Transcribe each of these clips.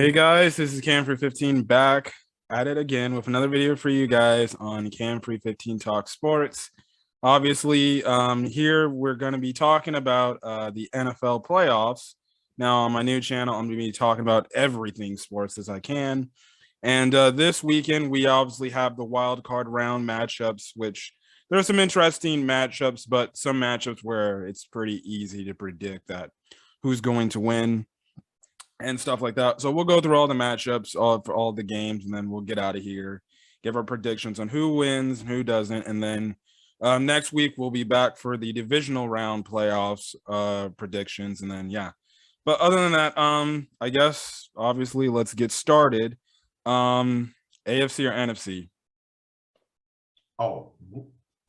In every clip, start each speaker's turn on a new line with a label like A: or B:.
A: Hey guys, this is Cam for 15 back at it again with another video for you guys on Cam Free 15 Talk Sports. Obviously, here we're going to be talking about the NFL playoffs. Now, on my new channel, I'm going to be talking about everything sports as I can. And this weekend, we obviously have the wild card round matchups, which there are some interesting matchups, but some matchups where it's pretty easy to predict that who's going to win and stuff like that. So we'll go through all the matchups for all the games, and then we'll get out of here, give our predictions on who wins and who doesn't. And then next week, we'll be back for the divisional round playoffs predictions. And then, yeah. But other than that, I guess, obviously, let's get started. AFC or NFC?
B: Oh,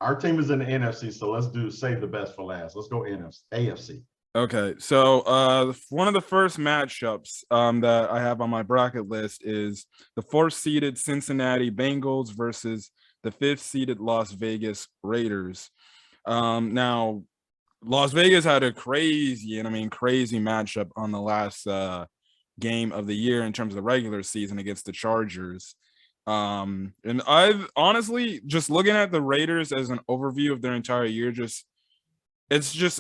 B: our team is in the NFC, so let's save the best for last. Let's go AFC.
A: Okay, so one of the first matchups that I have on my bracket list is the 4th-seeded Cincinnati Bengals versus the 5th-seeded Las Vegas Raiders. Now, Las Vegas had a crazy matchup on the last game of the year in terms of the regular season against the Chargers. And I've honestly, just looking at the Raiders as an overview of their entire year,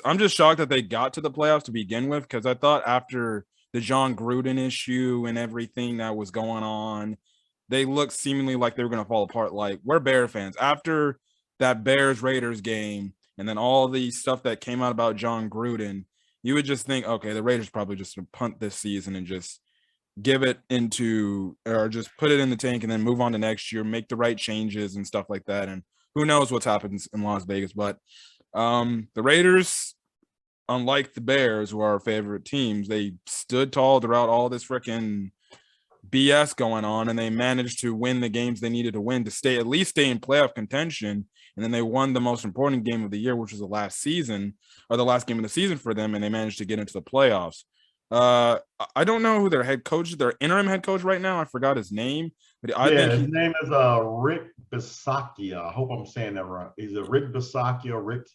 A: I'm just shocked that they got to the playoffs to begin with, because I thought after the John Gruden issue and everything that was going on, they looked seemingly like they were going to fall apart. Like, we're Bear fans. After that Bears-Raiders game and then all the stuff that came out about John Gruden, you would just think, okay, the Raiders probably just punt this season and just give it into, or just put it in the tank and then move on to next year, make the right changes and stuff like that. And who knows what's happened in Las Vegas. But the Raiders, unlike the Bears, who are our favorite teams, they stood tall throughout all this freaking BS going on, and they managed to win the games they needed to win to at least stay in playoff contention. And then they won the most important game of the year, which was the last game of the season for them, and they managed to get into the playoffs. I don't know who their head coach is. Their interim head coach right now, I forgot his name. But
B: his name is Rick Bisaccia. I hope I'm saying that right. Is it Rick Bisaccia or Rick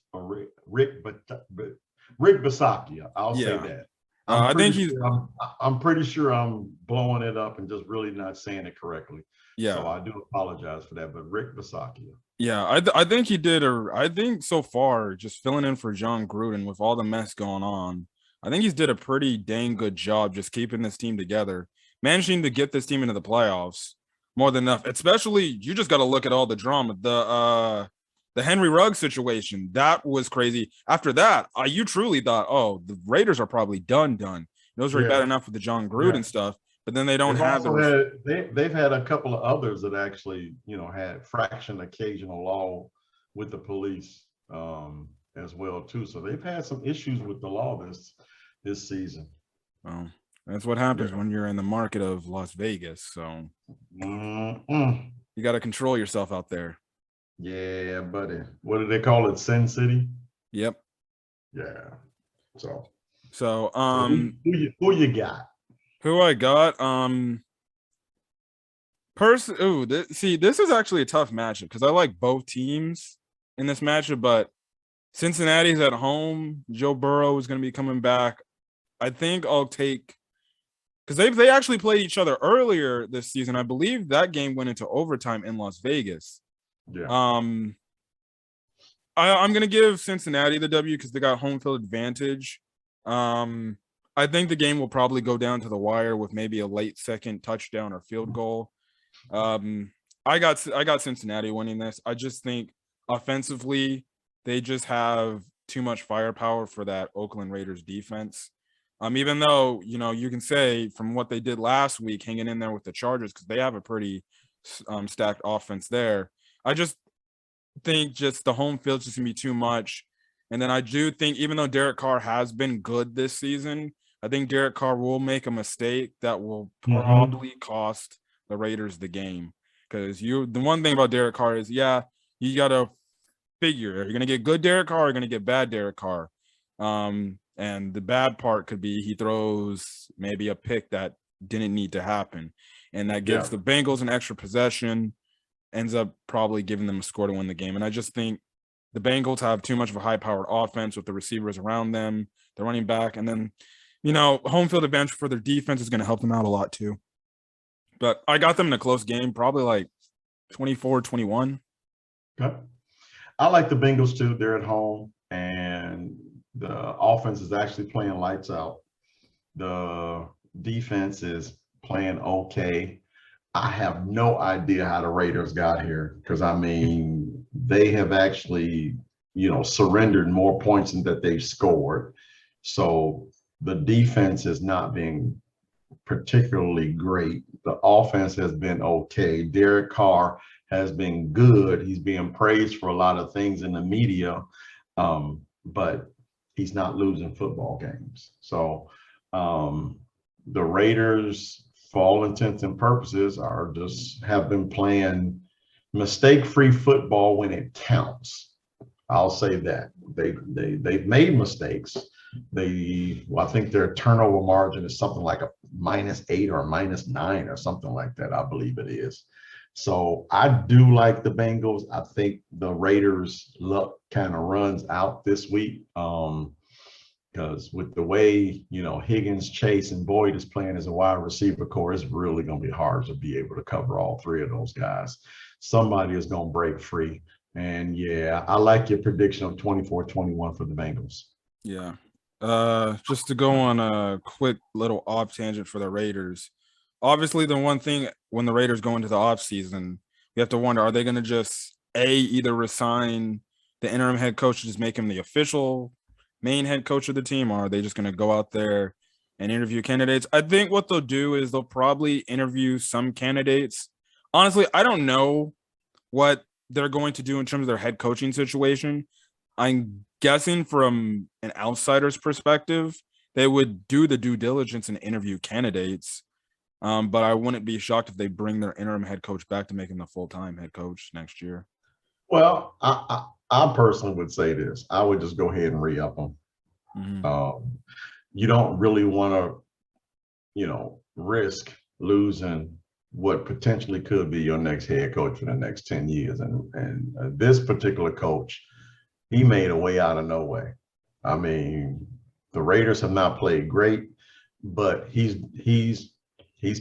B: Bisaccia? I'll say that. I'm pretty sure I'm blowing it up and just really not saying it correctly. Yeah. So I do apologize for that. But Rick Bisaccia.
A: Yeah, I think he did. I think so far, just filling in for John Gruden with all the mess going on, I think he's did a pretty dang good job just keeping this team together, managing to get this team into the playoffs. More than enough. Especially, you just got to look at all the drama. The Henry Ruggs situation, that was crazy. After that, you truly thought, oh, the Raiders are probably done. It was really bad enough with the John Gruden stuff, but then they don't have
B: they've had a couple of others that actually, had fraction occasional law with the police as well too. So they've had some issues with the law this season.
A: Well, that's what happens when you're in the market of Las Vegas. So you got to control yourself out there.
B: Yeah, buddy. What do they call it? Sin City?
A: Yep.
B: Yeah. So
A: who
B: you got?
A: Who I got? This is actually a tough matchup because I like both teams in this matchup, but Cincinnati's at home. Joe Burrow is going to be coming back. I think I'll take, because they actually played each other earlier this season. I believe that game went into overtime in Las Vegas.
B: Yeah.
A: I'm going to give Cincinnati the W because they got home field advantage. I think the game will probably go down to the wire with maybe a late second touchdown or field goal. I got Cincinnati winning this. I just think offensively, they just have too much firepower for that Oakland Raiders defense. Even though, you can say from what they did last week, hanging in there with the Chargers, because they have a pretty stacked offense there. I just think just the home field's just going to be too much. And then I do think, even though Derek Carr has been good this season, I think Derek Carr will make a mistake that will probably cost the Raiders the game. Because the one thing about Derek Carr is, you got to figure, are you going to get good Derek Carr or are you going to get bad Derek Carr? And the bad part could be he throws maybe a pick that didn't need to happen. And that gives the Bengals an extra possession, ends up probably giving them a score to win the game. And I just think the Bengals have too much of a high-powered offense with the receivers around them, the running back, and then, home field advantage for their defense is going to help them out a lot too. But I got them in a close game, probably like 24-21.
B: Okay. I like the Bengals too. They're at home, and the offense is actually playing lights out. The defense is playing okay. I have no idea how the Raiders got here, because I mean, they have actually, surrendered more points than that they've scored. So the defense is not being particularly great. The offense has been okay. Derek Carr has been good. He's being praised for a lot of things in the media, but he's not losing football games. So the Raiders, for all intents and purposes, have been playing mistake-free football when it counts. I'll say that they've made mistakes. I think their turnover margin is something like a -8 or a -9 or something like that. I believe it is. So I do like the Bengals. I think the Raiders' luck kind of runs out this week. Because with the way, Higgins, Chase, and Boyd is playing as a wide receiver core, it's really going to be hard to be able to cover all three of those guys. Somebody is going to break free. And yeah, I like your prediction of 24-21 for the Bengals.
A: Yeah. Just to go on a quick little off tangent for the Raiders. Obviously, the one thing when the Raiders go into the offseason, we have to wonder, are they going to just either resign the interim head coach to just make him the official main head coach of the team, or are they just going to go out there and interview candidates? I think what they'll do is they'll probably interview some candidates. Honestly, I don't know what they're going to do in terms of their head coaching situation. I'm guessing from an outsider's perspective, they would do the due diligence and interview candidates. But I wouldn't be shocked if they bring their interim head coach back to make him the full-time head coach next year.
B: Well, I personally would say this. I would just go ahead and re-up them.
A: Mm-hmm.
B: You don't really want to, risk losing what potentially could be your next head coach for the next 10 years. And this particular coach, he made a way out of no way. I mean, the Raiders have not played great, but he's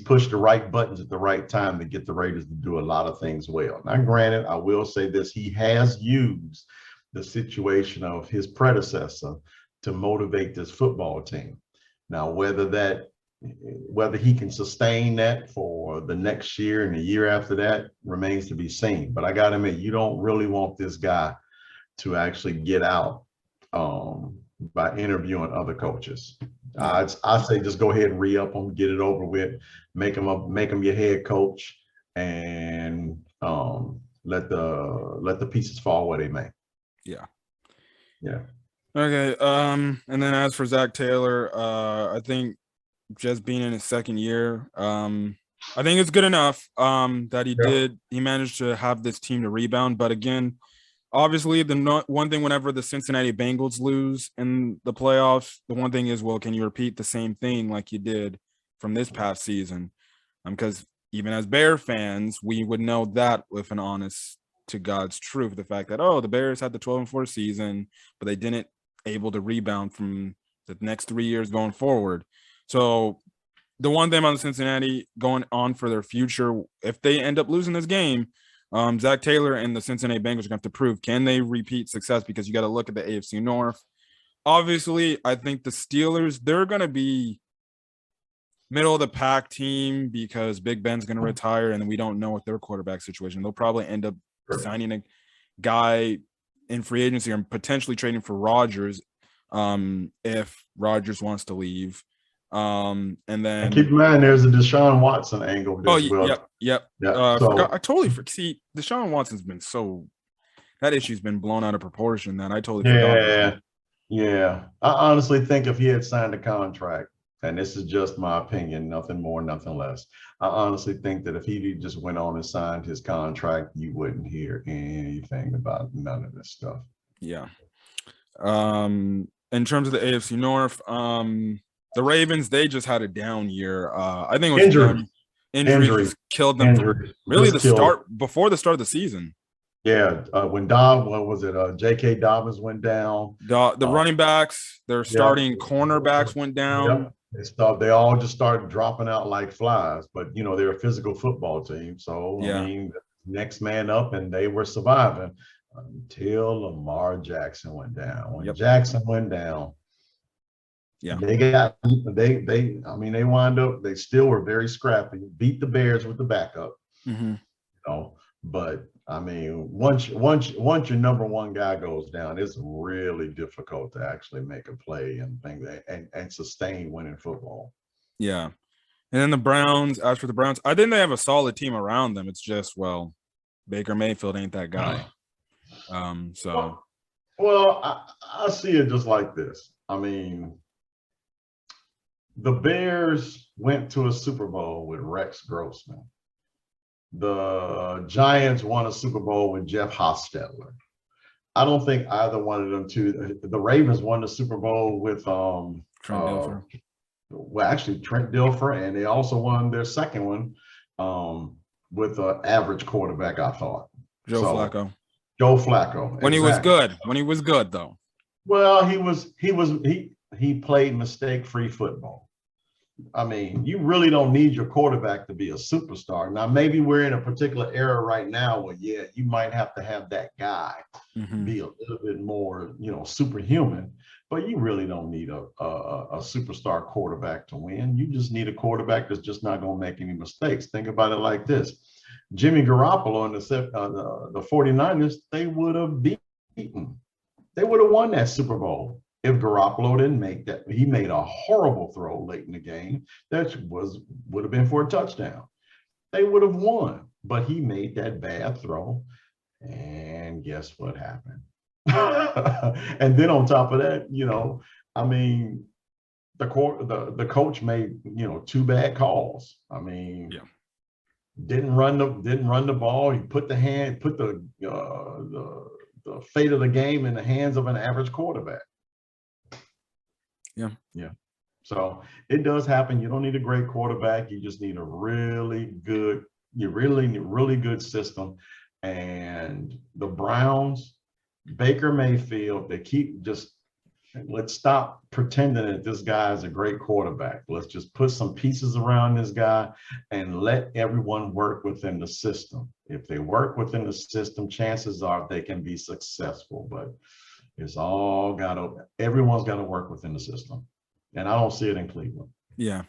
B: pushed the right buttons at the right time to get the Raiders to do a lot of things well. Now, granted, I will say this, he has used the situation of his predecessor to motivate this football team. Now, whether he can sustain that for the next year and the year after that remains to be seen. But I got to admit, you don't really want this guy to actually get out by interviewing other coaches. I say just go ahead and re-up him, get it over with, make him your head coach, and let the pieces fall where they may.
A: Yeah.
B: Okay.
A: And then as for Zach Taylor, I think just being in his second year, I think it's good enough that he managed to have this team to rebound. But again, obviously, the one thing whenever the Cincinnati Bengals lose in the playoffs, the one thing is, well, can you repeat the same thing like you did from this past season? Because even as Bear fans, we would know that with an honest to God's truth, the fact that, the Bears had the 12-4 season, but they didn't able to rebound from the next 3 years going forward. So the one thing about Cincinnati going on for their future, if they end up losing this game, Zach Taylor and the Cincinnati Bengals are going to have to prove, can they repeat success? Because you got to look at the AFC North. Obviously, I think the Steelers, they're going to be middle of the pack team because Big Ben's going to retire and we don't know what their quarterback situation. They'll probably end up signing a guy in free agency and potentially trading for Rodgers if Rodgers wants to leave. And then
B: keep in mind, there's a Deshaun Watson angle.
A: Yep. I totally forgot. See, Deshaun Watson's been that issue's been blown out of proportion that I totally forgot.
B: Yeah. I honestly think if he had signed a contract, and this is just my opinion, nothing more, nothing less, I honestly think that if he just went on and signed his contract, you wouldn't hear anything about none of this stuff.
A: Yeah. In terms of the AFC North, the Ravens, they just had a down year. I think it was injuries killed them. Really, before the start of the season.
B: Yeah, when J.K. Dobbins went down.
A: The running backs, their starting cornerbacks went down.
B: They all just started dropping out like flies. But they're a physical football team, so I
A: Yeah.
B: mean, next man up, and they were surviving until Lamar Jackson went down. When Jackson went down, they wind up. They still were very scrappy. Beat the Bears with the backup. But I mean, once your number one guy goes down, it's really difficult to actually make a play and and sustain winning football.
A: Yeah. And then the Browns, as for the Browns, I think they have a solid team around them. It's just, well, Baker Mayfield ain't that guy.
B: Well, I see it just like this. I mean, the Bears went to a Super Bowl with Rex Grossman. The Giants won a Super Bowl with Jeff Hostetler. I don't think either one of them two. The Ravens won the Super Bowl with
A: Trent Dilfer.
B: Well, actually Trent Dilfer, and they also won their second one with an average quarterback, I thought.
A: Joe Flacco.
B: Joe Flacco.
A: When he was good. When he was good, though.
B: Well, he played mistake-free football. I mean, you really don't need your quarterback to be a superstar. Now, maybe we're in a particular era right now where, you might have to have that guy be a little bit more, superhuman. But you really don't need a superstar quarterback to win. You just need a quarterback that's just not going to make any mistakes. Think about it like this. Jimmy Garoppolo and the 49ers, they would have beaten. They would have won that Super Bowl. If Garoppolo didn't make that, he made a horrible throw late in the game that would have been for a touchdown. They would have won, but he made that bad throw, and guess what happened? And then on top of that, I mean, the coach made two bad calls. I mean, didn't run the ball. He put the fate of the game in the hands of an average quarterback. Yeah. So it does happen. You don't need a great quarterback. You just need a really good system. And the Browns, Baker Mayfield, let's stop pretending that this guy is a great quarterback. Let's just put some pieces around this guy and let everyone work within the system. If they work within the system, chances are they can be successful. But everyone's got to work within the system. And I don't see it in Cleveland.
A: Yeah.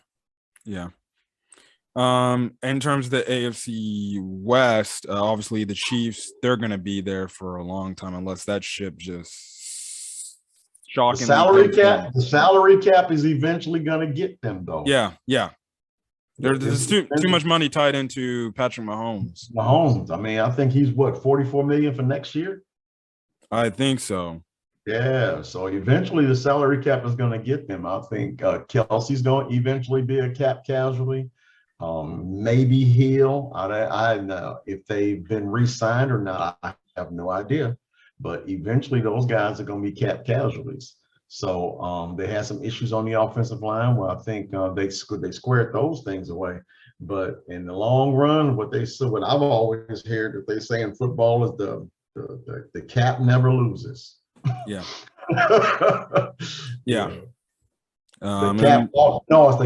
A: In terms of the AFC West, obviously the Chiefs, they're going to be there for a long time unless that ship just shocking.
B: The salary cap is eventually going to get them, though.
A: Yeah. There's too much money tied into Patrick Mahomes.
B: I mean, I think he's $44 million for next year.
A: I think so.
B: Yeah, so eventually the salary cap is going to get them. I think Kelsey's going to eventually be a cap casualty. Maybe Hill. I know if they've been re-signed or not. I have no idea. But eventually those guys are going to be cap casualties. So they had some issues on the offensive line where I think they squared those things away. But in the long run, what I've always heard that they say in football is the cap never loses.
A: Yeah.
B: The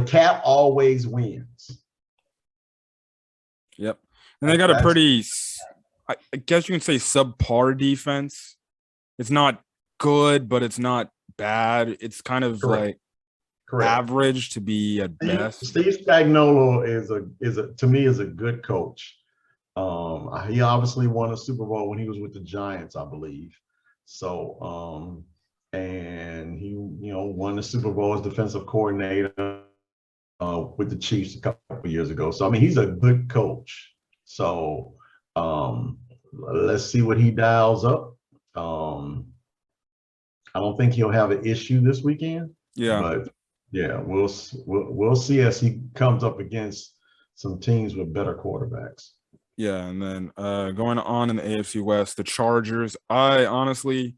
B: cap always wins.
A: Yep. And they got a pretty, I guess you can say, subpar defense. It's not good, but it's not bad. It's kind of Correct. Average to be at best.
B: Steve Spagnuolo to me is a good coach. He obviously won a Super Bowl when he was with the Giants, I believe. So, and he, won the Super Bowl as defensive coordinator with the Chiefs a couple of years ago. So, I mean, he's a good coach. So, let's see what he dials up. I don't think he'll have an issue this weekend.
A: Yeah.
B: But yeah, we'll see as he comes up against some teams with better quarterbacks.
A: Yeah, and then going on in the AFC West, the Chargers. I honestly,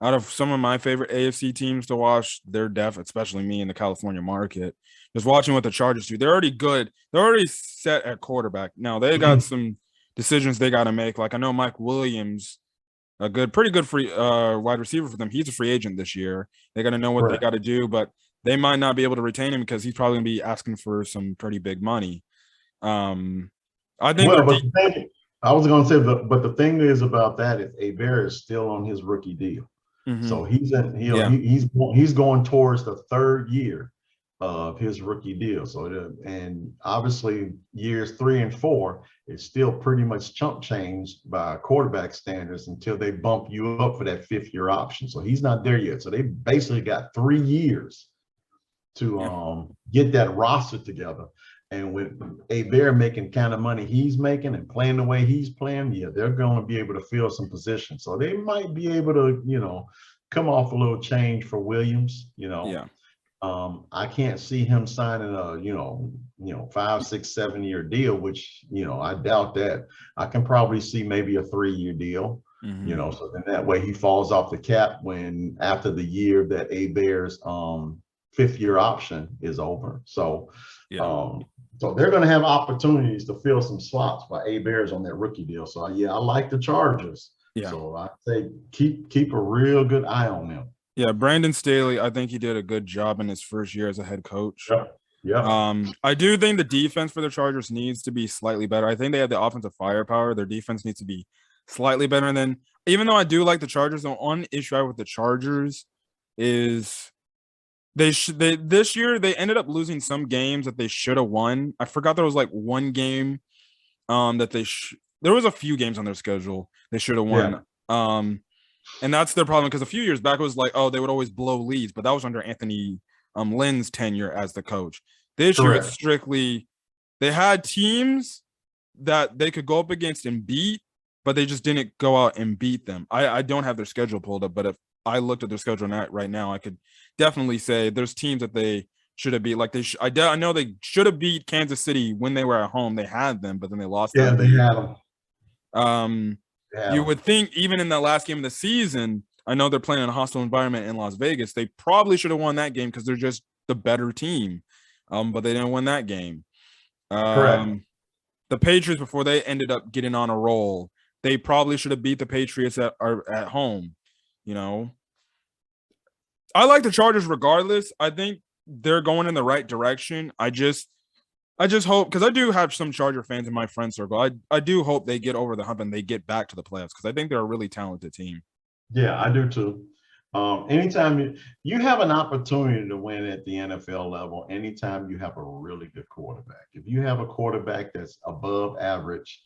A: out of some of my favorite AFC teams to watch, they're especially me in the California market. Just watching what the Chargers do. They're already good. They're already set at quarterback. Now, they got some decisions they got to make. Like, I know Mike Williams, pretty good free wide receiver for them. He's a free agent this year. They got to know what they got to do, but they might not be able to retain him because he's probably going to be asking for some pretty big money. I think.
B: Well, but the thing, I was going to say, but the thing is about that is Hebert is still on his rookie deal, so he's going towards the third year of his rookie deal. So and obviously years 3 and 4 is still pretty much chump change by quarterback standards until they bump you up for that 5th year option. So he's not there yet. So they basically got 3 years to get that roster together. And with Hebert making kind of money he's making and playing the way he's playing, yeah, they're going to be able to fill some positions. So they might be able to, come off a little change for Williams, I can't see him signing a 5, 6, 7 year deal, which, I doubt that. I can probably see maybe a 3-year deal, so then that way he falls off the cap when after the year that Hebert's 5th year option is over. So, so they're going to have opportunities to fill some slots by Hebert's on that rookie deal. So yeah, I like the Chargers. Yeah. So I say keep a real good eye on them.
A: Yeah, Brandon Staley, I think he did a good job in his first year as a head coach.
B: Yeah.
A: I do think the defense for the Chargers needs to be slightly better. I think they have the offensive firepower. Their defense needs to be slightly better than, even though I do like the Chargers, the one issue I have with the Chargers is this year they ended up losing some games that they should have won. I forgot there was like one game that there was a few games on their schedule they should have won. Yeah. And that's their problem because a few years back it was like, oh, they would always blow leads, but that was under Anthony Lynn's tenure as the coach. This year it's strictly they had teams that they could go up against and beat, but they just didn't go out and beat them. I don't have their schedule pulled up, but if I looked at their schedule right now, I could definitely say there's teams that they should have beat. Like I know they should have beat Kansas City when they were at home. They had them, but then they lost.
B: Yeah, they had them.
A: You would think even in the last game of the season, I know they're playing in a hostile environment in Las Vegas. They probably should have won that game because they're just the better team. But they didn't win that game.
B: Correct.
A: The Patriots, before they ended up getting on a roll, they probably should have beat the Patriots at home. I like the Chargers regardless. I think they're going in the right direction. I just hope, because I do have some Charger fans in my friend circle. I do hope they get over the hump and they get back to the playoffs because I think they're a really talented team.
B: Yeah, I do too. Anytime you have an opportunity to win at the NFL level, anytime you have a really good quarterback. If you have a quarterback that's above average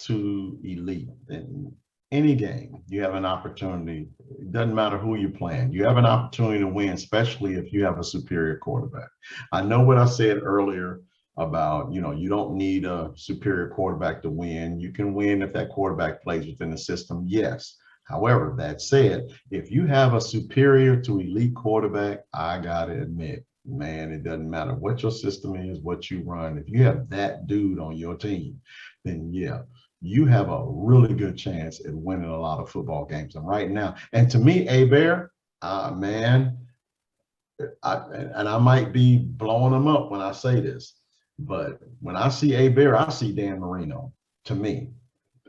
B: to elite, then any game you have an opportunity. It doesn't matter who you're playing. You have an opportunity to win, especially if you have a superior quarterback. I know what I said earlier about, you don't need a superior quarterback to win. You can win if that quarterback plays within the system. Yes. However, that said, if you have a superior to elite quarterback, I got to admit, man, it doesn't matter what your system is, what you run. If you have that dude on your team, then yeah, you have a really good chance at winning a lot of football games. And right now, and to me, Hebert, man, I might be blowing them up when I say this, but when I see Hebert, I see Dan Marino. To me,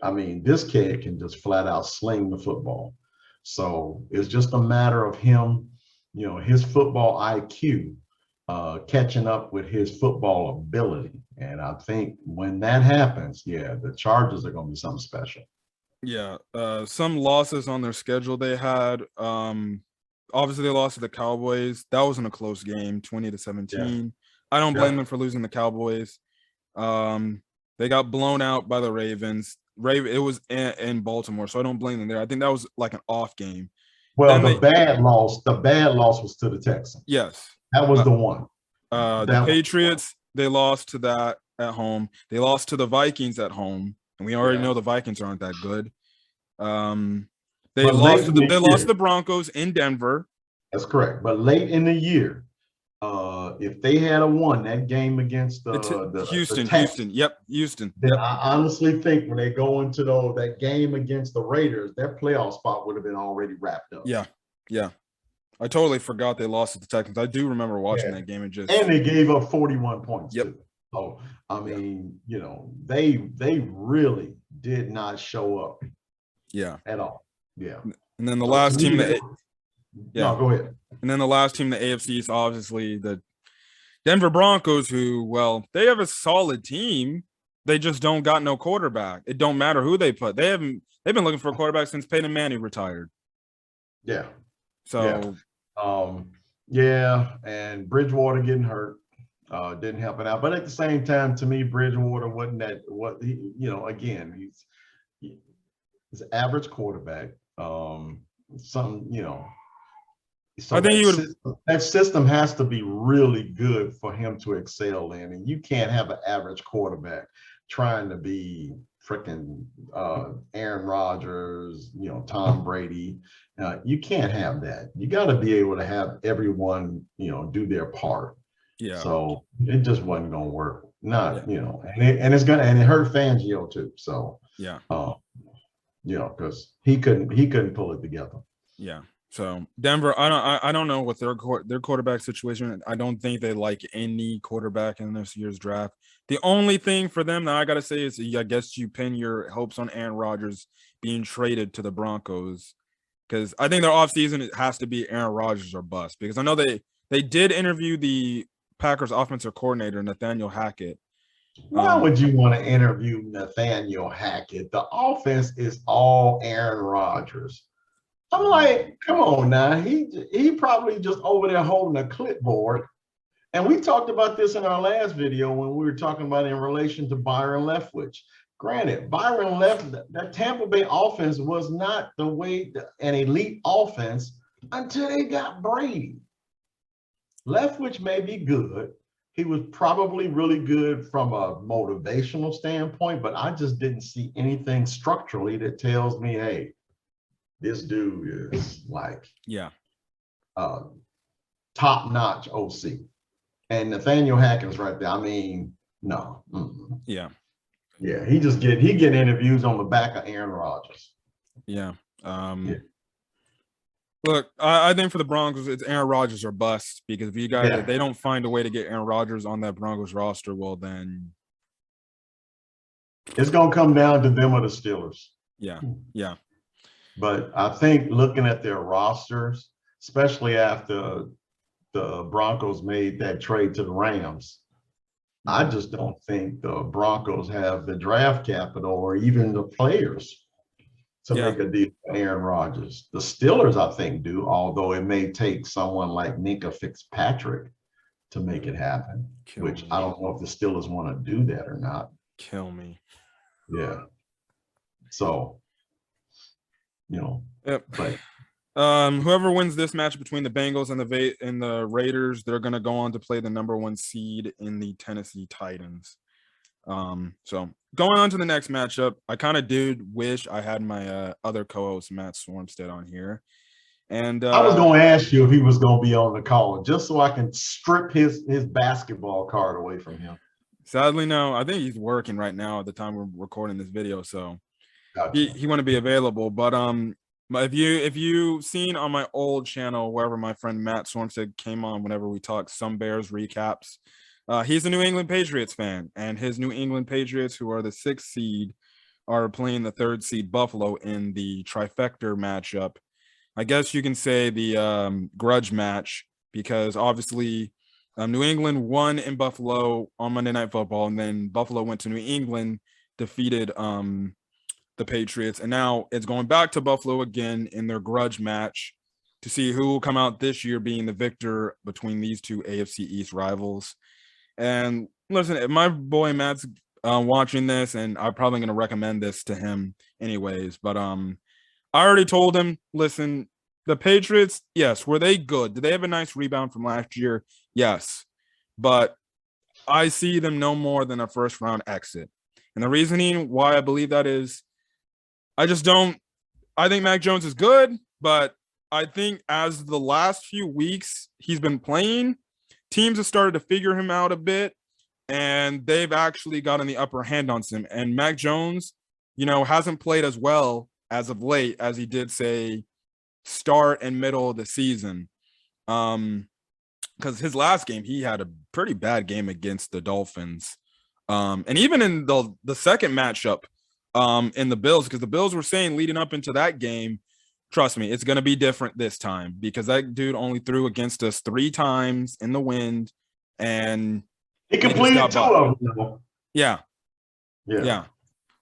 B: I mean, this kid can just flat out sling the football. So it's just a matter of him, his football IQ catching up with his football ability. And I think when that happens, yeah, the Chargers are going to be something special.
A: Yeah. Some losses on their schedule they had. Obviously, they lost to the Cowboys. That wasn't a close game, 20-17. Yeah. I don't blame them for losing the Cowboys. They got blown out by the Ravens. It was in Baltimore, so I don't blame them there. I think that was like an off game.
B: Well, the bad loss was to the Texans.
A: Yes.
B: That was the one.
A: The Patriots, they lost to that at home. They lost to the Vikings at home, and we already know the Vikings aren't that good. They lost to the Broncos in Denver.
B: That's correct. But late in the year, if they had won that game against
A: Houston, Houston.
B: Then I honestly think when they go into that game against the Raiders, their playoff spot would have been already wrapped up.
A: Yeah. I totally forgot they lost to the Texans. I do remember watching that game and
B: they gave up 41 points. Yep. Too. So I mean, they really did not show up.
A: Yeah.
B: At all. Yeah.
A: And then the last team Yeah.
B: No, go ahead.
A: And then the last team, the AFC, is obviously the Denver Broncos, who, well, they have a solid team. They just don't got no quarterback. It don't matter who they put. They've been looking for a quarterback since Peyton Manning retired.
B: Yeah.
A: So
B: and Bridgewater getting hurt didn't help it out. But at the same time, to me, Bridgewater wasn't that what he, again, he's an average quarterback. So
A: I think
B: that system has to be really good for him to excel in, and you can't have an average quarterback trying to be freaking Aaron Rodgers, Tom Brady. You can't have that. You got to be able to have everyone, do their part.
A: Yeah.
B: So it just wasn't gonna work. And it hurt Fangio too. So
A: yeah.
B: Because he couldn't pull it together.
A: Yeah. So Denver, I don't know what their quarterback situation. I don't think they like any quarterback in this year's draft. The only thing for them that I gotta say is, I guess you pin your hopes on Aaron Rodgers being traded to the Broncos, because I think their offseason, it has to be Aaron Rodgers or bust. Because I know they did interview the Packers offensive coordinator Nathaniel Hackett.
B: Why would you want to interview Nathaniel Hackett? The offense is all Aaron Rodgers. I'm like, come on now. He probably just over there holding a clipboard. And we talked about this in our last video when we were talking about in relation to Byron Leftwich. Granted, that Tampa Bay offense was not an elite offense until they got Brady. Leftwich may be good. He was probably really good from a motivational standpoint, but I just didn't see anything structurally that tells me, hey, this dude is like top-notch OC. And Nathaniel Hackett's right there. I mean, no. Mm-mm.
A: Yeah.
B: Yeah, he getting interviews on the back of Aaron Rodgers.
A: Yeah. Look, I think for the Broncos, it's Aaron Rodgers or bust, because if you guys if they don't find a way to get Aaron Rodgers on that Broncos roster, well, then
B: it's gonna come down to them or the Steelers.
A: Yeah.
B: But I think looking at their rosters, especially after the Broncos made that trade to the Rams, I just don't think the Broncos have the draft capital or even the players to make a deal with Aaron Rodgers. The Steelers, I think, do, although it may take someone like Minka Fitzpatrick to make it happen, I don't know if the Steelers want to do that or not.
A: Kill me.
B: Yeah. So,
A: Yep.
B: But
A: whoever wins this match between the Bengals and the Raiders, they're going to go on to play the number 1 seed in the Tennessee Titans. So going on to the next matchup, I kind of did wish I had my other co-host Matt Swarmstead on here. And
B: I was going to ask you if he was going to be on the call, just so I can strip his basketball card away from him.
A: Sadly, no. I think he's working right now at the time we're recording this video, so
B: gotcha.
A: he wouldn't be available. But if you seen on my old channel, wherever my friend Matt Swarmstead came on whenever we talked some Bears recaps, he's a New England Patriots fan, and his New England Patriots, who are the 6th seed, are playing the 3rd seed Buffalo in the trifecta matchup. I guess you can say the grudge match, because obviously New England won in Buffalo on Monday Night Football, and then Buffalo went to New England, defeated the Patriots, and now it's going back to Buffalo again in their grudge match to see who will come out this year being the victor between these two AFC East rivals. And listen, if my boy Matt's watching this, and I'm probably going to recommend this to him anyways, but I already told him, listen, the Patriots, yes, were they good? Did they have a nice rebound from last year? Yes, but I see them no more than a first round exit. And the reasoning why I believe that is, I think Mac Jones is good, but I think as the last few weeks he's been playing, teams have started to figure him out a bit, and they've actually gotten the upper hand on him. And Mac Jones, hasn't played as well as of late as he did, say, start and middle of the season. Because his last game, he had a pretty bad game against the Dolphins. And even in the second matchup in the Bills, because the Bills were saying leading up into that game, trust me, it's going to be different this time because that dude only threw against us 3 times in the wind, and
B: he completed 2 of them.
A: Yeah.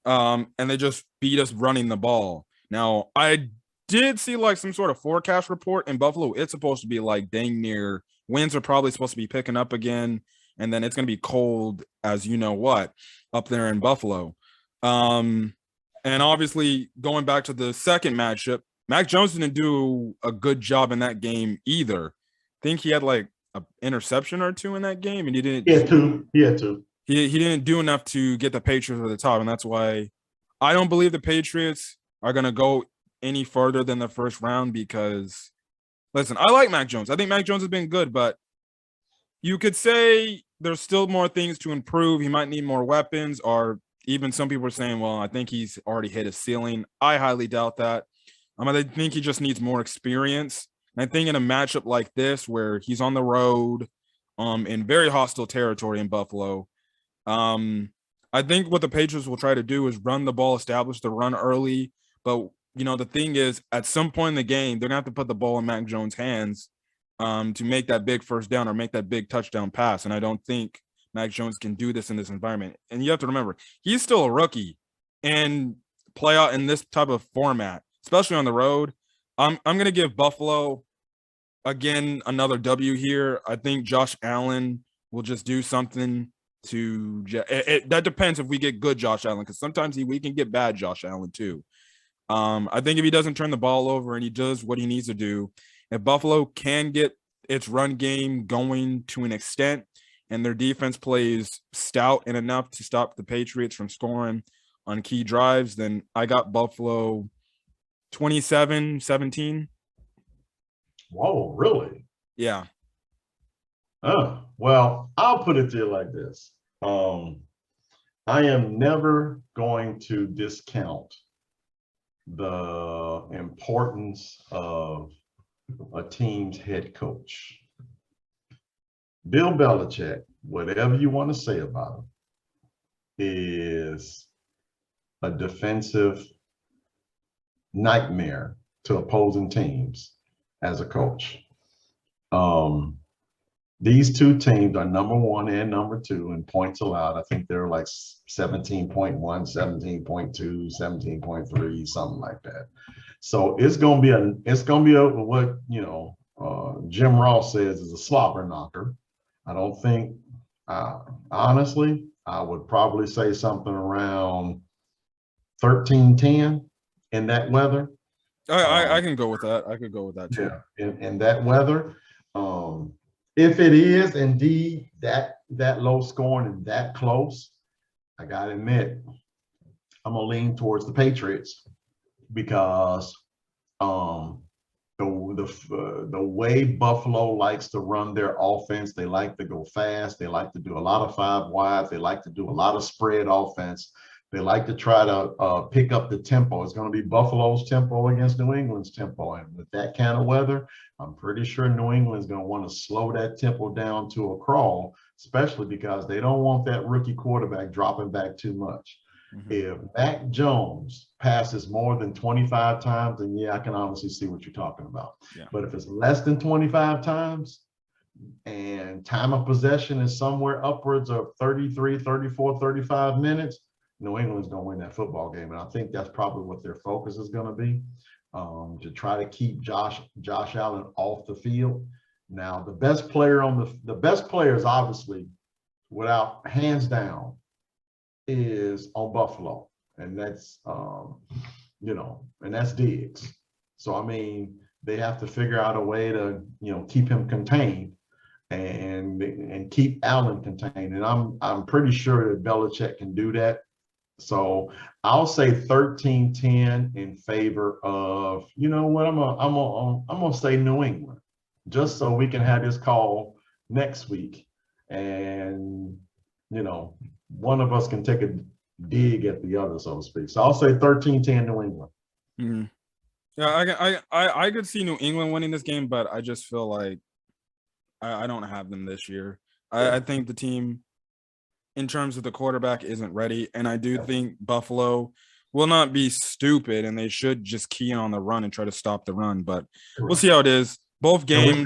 A: And they just beat us running the ball. Now, I did see like some sort of forecast report in Buffalo. It's supposed to be like dang near winds are probably supposed to be picking up again, and then it's going to be cold as you know what up there in Buffalo. And obviously going back to the second matchup, Mac Jones didn't do a good job in that game either. I think he had like an interception or 2 in that game, and he didn't.
B: He had 2.
A: He didn't do enough to get the Patriots to the top, and that's why I don't believe the Patriots are going to go any further than the first round because, listen, I like Mac Jones. I think Mac Jones has been good, but you could say there's still more things to improve. He might need more weapons, or even some people are saying, well, I think he's already hit his ceiling. I highly doubt that. I think he just needs more experience. And I think in a matchup like this where he's on the road in very hostile territory in Buffalo, I think what the Patriots will try to do is run the ball, establish the run early. But, the thing is, at some point in the game, they're going to have to put the ball in Mac Jones' hands to make that big first down or make that big touchdown pass. And I don't think Mac Jones can do this in this environment. And you have to remember, he's still a rookie and play out in this type of format, especially on the road. I'm going to give Buffalo, again, another W here. I think Josh Allen will just do something that depends if we get good Josh Allen, because sometimes we can get bad Josh Allen too. I think if he doesn't turn the ball over and he does what he needs to do, if Buffalo can get its run game going to an extent and their defense plays stout and enough to stop the Patriots from scoring on key drives, then I got Buffalo 27-17.
B: Whoa, really?
A: Yeah.
B: Well, I'll put it to you like this. I am never going to discount the importance of a team's head coach. Bill Belichick, whatever you want to say about him, is a defensive nightmare to opposing teams as a coach. These 2 teams are number 1 and number 2 in points allowed. I think they're like 17.1, 17.2, 17.3, something like that. So it's gonna be what Jim Ross says is a slobber knocker. I don't think, honestly, I would probably say something around 13-10 in that weather.
A: I can go with that. I could go with that too.
B: Yeah, in that weather. If it is indeed that low scoring and that close, I gotta admit, I'm gonna lean towards the Patriots because the way Buffalo likes to run their offense, they like to go fast, they like to do a lot of 5 wides, they like to do a lot of spread offense. They like to try to pick up the tempo. It's going to be Buffalo's tempo against New England's tempo. And with that kind of weather, I'm pretty sure New England's going to want to slow that tempo down to a crawl, especially because they don't want that rookie quarterback dropping back too much. Mm-hmm. If Mac Jones passes more than 25 times, then yeah, I can honestly see what you're talking about. Yeah. But if it's less than 25 times and time of possession is somewhere upwards of 33, 34, 35 minutes, New England's going to win that football game. And I think that's probably what their focus is going to be, to try to keep Josh Allen off the field. Now, the best players, obviously, without hands down, is on Buffalo. And that's, and that's Diggs. So, I mean, they have to figure out a way to, keep him contained and keep Allen contained. And I'm pretty sure that Belichick can do that. So I'll say 13-10 in favor of, I'm gonna say New England, just so we can have this call next week, and one of us can take a dig at the other, so to speak. So I'll say 13-10 New England.
A: Mm-hmm. Yeah, I could see New England winning this game, but I just feel like I don't have them this year. I think the team, in terms of the quarterback, isn't ready. And I do think Buffalo will not be stupid, and they should just key in on the run and try to stop the run. But we'll see how it is. Both games.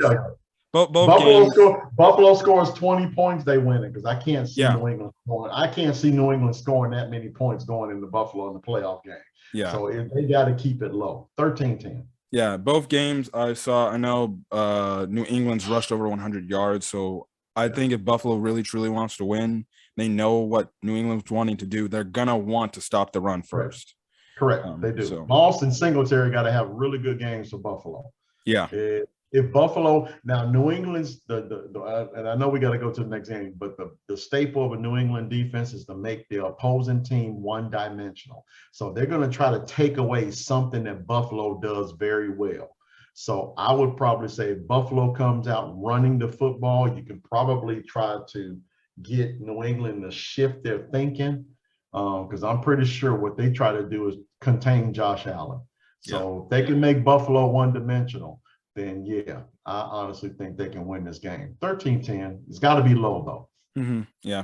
A: Both games.
B: Buffalo scores 20 points, they win it, because I can't see
A: Yeah.
B: New England scoring. I can't see New England scoring that many points going into Buffalo in the playoff game.
A: Yeah.
B: So they got to keep it low. 13-10.
A: Yeah, both games I know New England's rushed over 100 yards. So I think if Buffalo really, truly wants to win, they know what New England's wanting to do. They're going to want to stop the run first.
B: Correct. They do.
A: So.
B: Moss and Singletary got to have really good games for Buffalo.
A: Yeah.
B: If Buffalo, now New England's and I know we got to go to the next game, but the staple of a New England defense is to make the opposing team one-dimensional. So they're going to try to take away something that Buffalo does very well. So I would probably say if Buffalo comes out running the football, you can probably try to get New England to shift their thinking, because I'm pretty sure what they try to do is contain Josh Allen. So if they can make Buffalo one-dimensional, then yeah, I honestly think they can win this game. 13-10. It's got to be low though.
A: Mm-hmm. Yeah.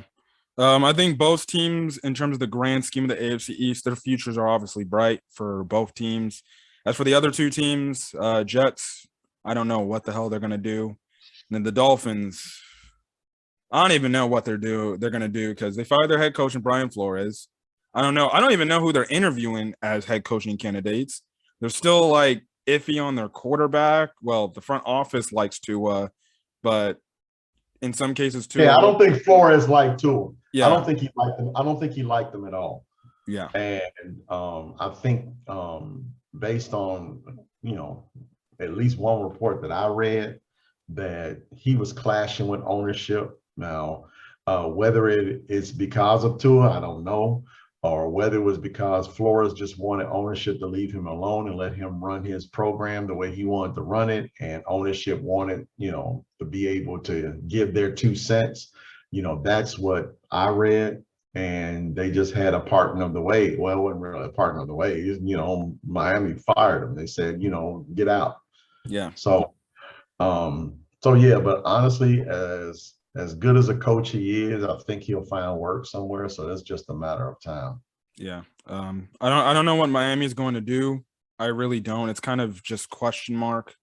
A: I think both teams, in terms of the grand scheme of the AFC East, their futures are obviously bright for both teams. As for the other two teams, Jets, I don't know what the hell they're going to do. And then the Dolphins, I don't even know what they're going to do, because they fired their head coach, Brian Flores. I don't know. I don't even know who they're interviewing as head coaching candidates. They're still like iffy on their quarterback. Well, the front office likes Tua, but in some cases Tua.
B: Yeah, I don't think Flores liked Tua.
A: Yeah.
B: I don't think he liked them. I don't think he liked them at all.
A: Yeah.
B: And I think based on, at least one report that I read, that he was clashing with ownership. Now, whether it is because of Tua, I don't know, or whether it was because Flores just wanted ownership to leave him alone and let him run his program the way he wanted to run it, and ownership wanted, to be able to give their 2 cents. That's what I read, and they just had a partner of the way. Well, it wasn't really a partner of the way. Miami fired him. They said, get out.
A: Yeah.
B: So yeah, but honestly, as good as a coach he is, I think he'll find work somewhere. So that's just a matter of time.
A: Yeah. I don't know what Miami is going to do. I really don't. It's kind of just question mark.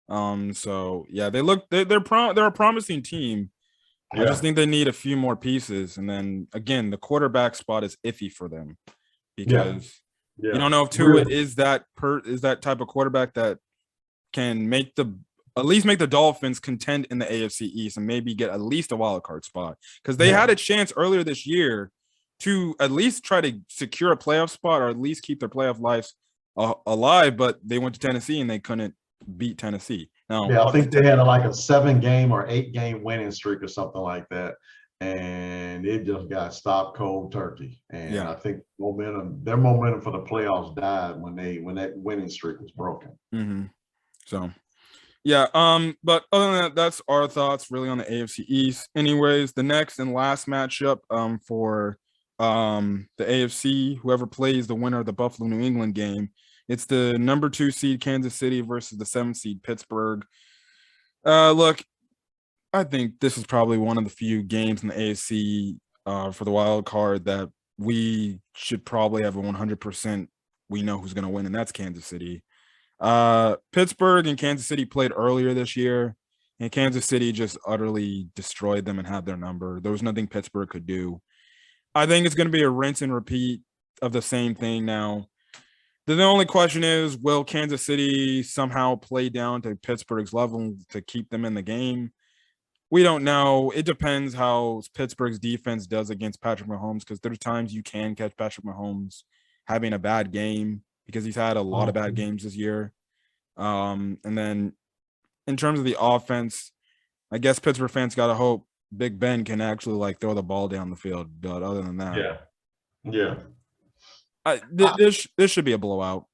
A: So yeah, they're a promising team. Yeah. I just think they need a few more pieces. And then again, the quarterback spot is iffy for them, because you don't know if Tua is that type of quarterback that can at least make the Dolphins contend in the AFC East and maybe get at least a wild card spot, because they had a chance earlier this year to at least try to secure a playoff spot, or at least keep their playoff lives alive, but they went to Tennessee and they couldn't beat Tennessee.
B: I think they had a 7-game or 8-game winning streak or something like that, and it just got stopped cold turkey. And I think their momentum for the playoffs died when that winning streak was broken.
A: Mm-hmm. So yeah, but other than that, that's our thoughts really on the AFC East. Anyways, the next and last matchup for the AFC, whoever plays the winner of the Buffalo New England game, it's the number 2 seed Kansas City versus the 7th seed Pittsburgh. Look, I think this is probably one of the few games in the AFC for the wild card that we should probably have a 100%. We know who's going to win, and that's Kansas City. Pittsburgh and Kansas City played earlier this year, and Kansas City just utterly destroyed them and had their number. There was nothing Pittsburgh could do. I think it's going to be a rinse and repeat of the same thing now. The only question is, will Kansas City somehow play down to Pittsburgh's level to keep them in the game? We don't know. It depends how Pittsburgh's defense does against Patrick Mahomes, because there's times you can catch Patrick Mahomes having a bad game, because he's had a lot of bad games this year. And then in terms of the offense, I guess Pittsburgh fans got to hope Big Ben can actually throw the ball down the field. But other than that, this should be a blowout.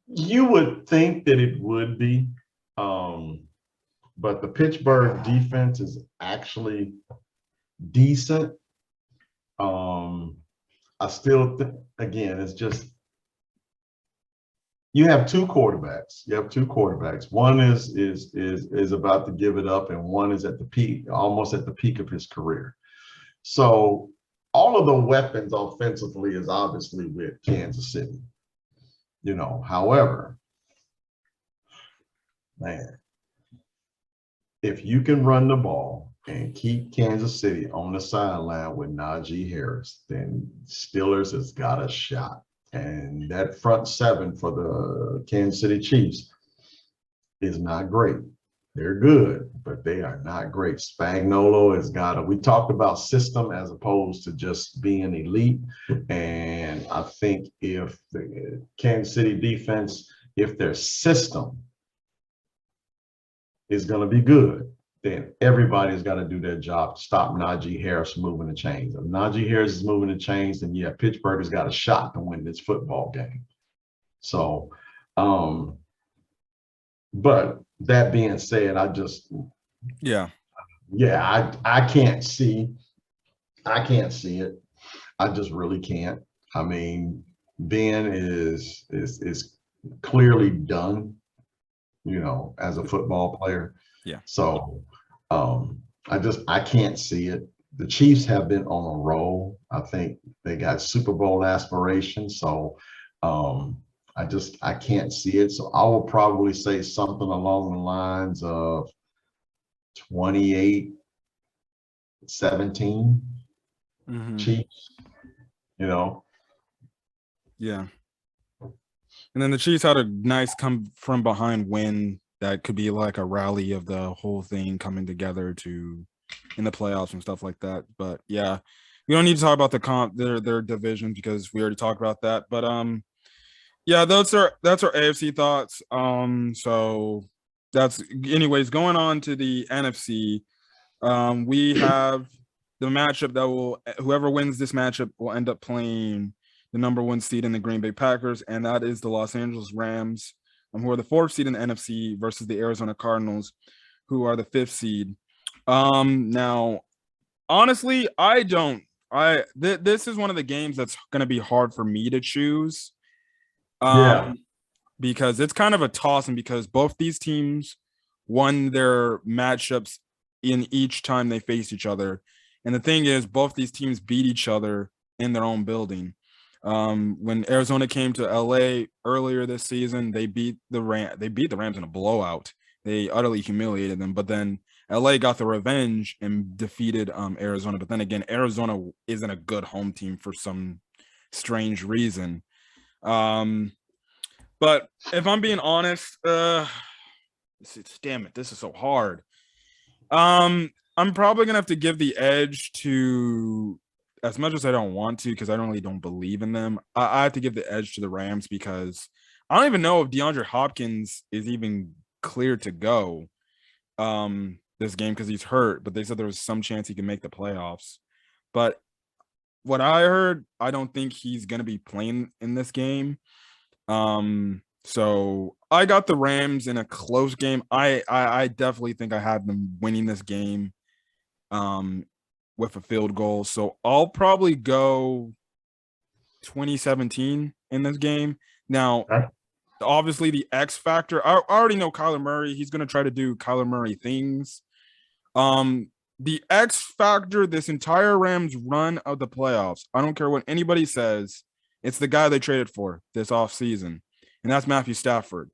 B: You would think that it would be, but the Pittsburgh defense is actually decent. I still think, again, it's just, you have two quarterbacks. One is about to give it up, and one is at the peak, almost at the peak of his career. So all of the weapons offensively is obviously with Kansas City. However, man, if you can run the ball and keep Kansas City on the sideline with Najee Harris, then Steelers has got a shot. And that front seven for the Kansas City Chiefs is not great. They're good, but they are not great. Spagnuolo has we talked about system as opposed to just being elite. And I think if the Kansas City defense, if their system is going to be good, then everybody's got to do their job to stop Najee Harris moving the chains. If Najee Harris is moving the chains, then yeah, Pittsburgh has got a shot to win this football game. So, but that being said, I can't see it. I just really can't. I mean, Ben is clearly done, as a football player.
A: Yeah.
B: So I can't see it. The Chiefs have been on a roll. I think they got Super Bowl aspirations. So I can't see it. So I will probably say something along the lines of 28-17 Chiefs,
A: Yeah. And then the Chiefs had a nice come from behind win that could be like a rally of the whole thing coming together in the playoffs and stuff like that. But yeah, we don't need to talk about their division because we already talked about that. But yeah, that's our AFC thoughts. So that's anyways going on to the NFC. We have the matchup that whoever wins this matchup will end up playing the number 1 seed in the Green Bay Packers, and that is the Los Angeles Rams, who are the 4th seed in the NFC versus the Arizona Cardinals, who are the 5th seed. Now, honestly, this is one of the games that's going to be hard for me to choose. Because it's kind of a toss, and because both these teams won their matchups in each time they faced each other. And the thing is, both these teams beat each other in their own building. When Arizona came to LA earlier this season, they beat the Rams in a blowout. They utterly humiliated them, but then LA got the revenge and defeated Arizona. But then again, Arizona isn't a good home team for some strange reason. But if I'm being honest, damn it, this is so hard. I'm probably gonna have to give the edge to, as much as I don't want to, because I really don't believe in them. I have to give the edge to the Rams because I don't even know if DeAndre Hopkins is even cleared to go this game because he's hurt. But they said there was some chance he can make the playoffs. But what I heard, I don't think he's gonna be playing in this game. So I got the Rams in a close game. I definitely think I had them winning this game with a field goal. So I'll probably go 2017 in this game. Now, obviously the X factor, I already know Kyler Murray. He's going to try to do Kyler Murray things. The X factor, this entire Rams run of the playoffs, I don't care what anybody says, it's the guy they traded for this offseason, and that's Matthew Stafford.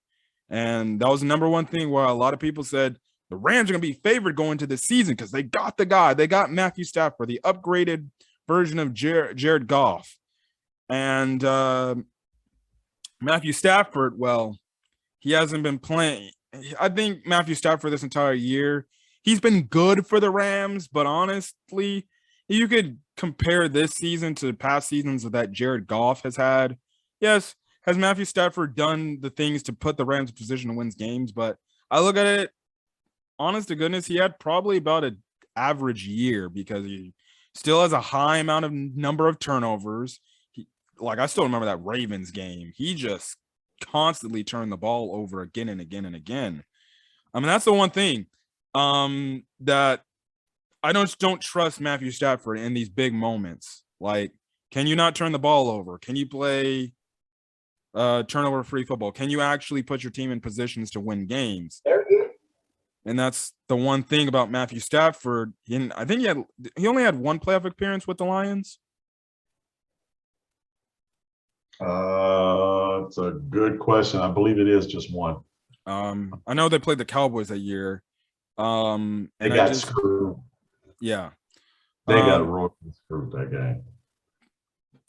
A: And that was the number one thing where a lot of people said the Rams are going to be favored going into the season because they got the guy. They got Matthew Stafford, the upgraded version of Jared Goff. And Matthew Stafford, well, he hasn't been playing. I think Matthew Stafford this entire year, he's been good for the Rams, but honestly, you could compare this season to past seasons that Jared Goff has had. Yes, has Matthew Stafford done the things to put the Rams in position to win games? But I look at it, honest to goodness, he had probably about an average year because he still has a high amount of number of turnovers. I still remember that Ravens game. He just constantly turned the ball over again and again and again. I mean, that's the one thing that I don't trust Matthew Stafford in these big moments. Like, can you not turn the ball over? Can you play turnover-free football? Can you actually put your team in positions to win games? And that's the one thing about Matthew Stafford. I think he only had one playoff appearance with the Lions.
B: It's a good question. I believe it is just one.
A: I know they played the Cowboys that year. And
B: they got screwed.
A: Yeah.
B: They got royally screwed that game.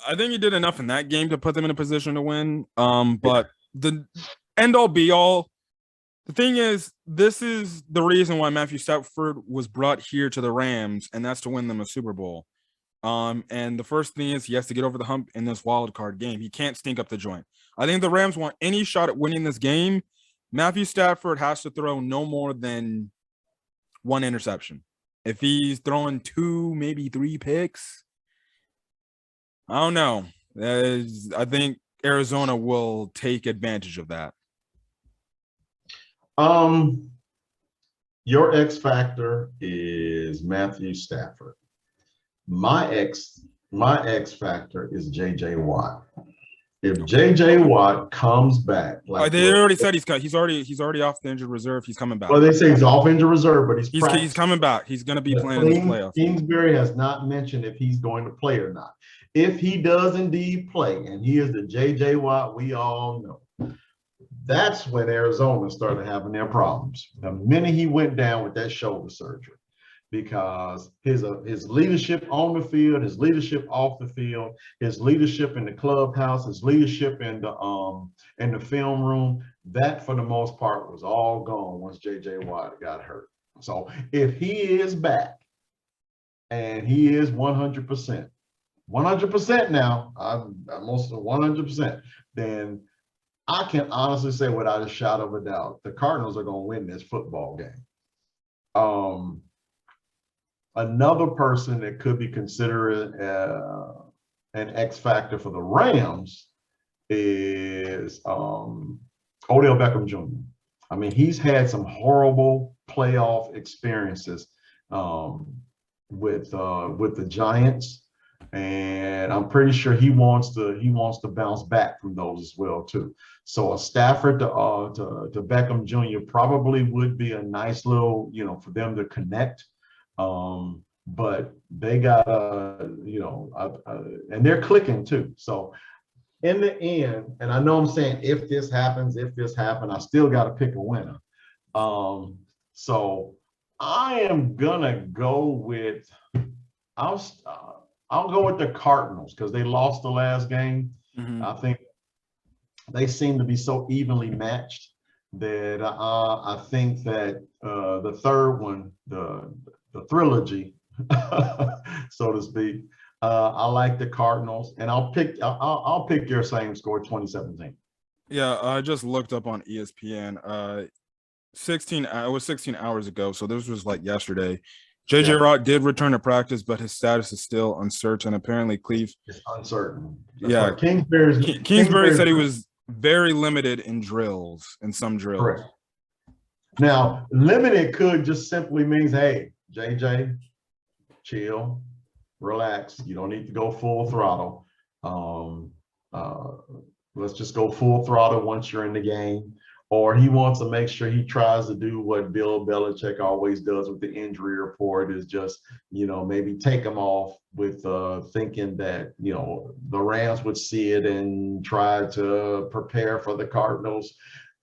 A: I think he did enough in that game to put them in a position to win. But the end all be all, the thing is, this is the reason why Matthew Stafford was brought here to the Rams, and that's to win them a Super Bowl. And the first thing is he has to get over the hump in this wild card game. He can't stink up the joint. I think the Rams want any shot at winning this game. Matthew Stafford has to throw no more than one interception. If he's throwing 2, maybe 3 picks, I don't know. I think Arizona will take advantage of that.
B: Your X factor is Matthew Stafford. My X factor is JJ Watt. If JJ Watt comes back,
A: like they already said he's already off the injured reserve. He's coming back.
B: Well, they say he's off injured reserve, but he's
A: coming back. He's going to be playing in the playoffs.
B: Kingsbury has not mentioned if he's going to play or not. If he does indeed play, and he is the JJ Watt we all know, that's when Arizona started having their problems. The minute he went down with that shoulder surgery, because his leadership on the field, his leadership off the field, his leadership in the clubhouse, his leadership in the film room, that for the most part was all gone once JJ Watt got hurt. So if he is back and he is 100%, 100% now, I'm almost 100%, then I can honestly say without a shadow of a doubt, the Cardinals are going to win this football game. Another person that could be considered an X factor for the Rams is Odell Beckham Jr. I mean, he's had some horrible playoff experiences with the Giants, and I'm pretty sure he wants to bounce back from those as well too. So a Stafford to Beckham Jr. probably would be a nice little, for them to connect. But they got and they're clicking too. So in the end, and I know I'm saying if this happens, I still got to pick a winner. So I am gonna go with I'll go with the Cardinals because they lost the last game. Mm-hmm. I think they seem to be so evenly matched that I think that the third one, the trilogy, so to speak, I like the Cardinals, and I'll pick your same score, 2017.
A: Yeah, I just looked up on ESPN. It was 16 hours ago, so this was like yesterday. JJ Watt did return to practice, but his status is still uncertain. Apparently,
B: it's uncertain.
A: That's Kingsbury said he was very limited in some drills.
B: Correct. Now, limited could just simply means, hey, JJ, chill, relax. You don't need to go full throttle. Let's just go full throttle once you're in the game. Or he wants to make sure he tries to do what Bill Belichick always does with the injury report, is just, maybe take him off with thinking that, the Rams would see it and try to prepare for the Cardinals,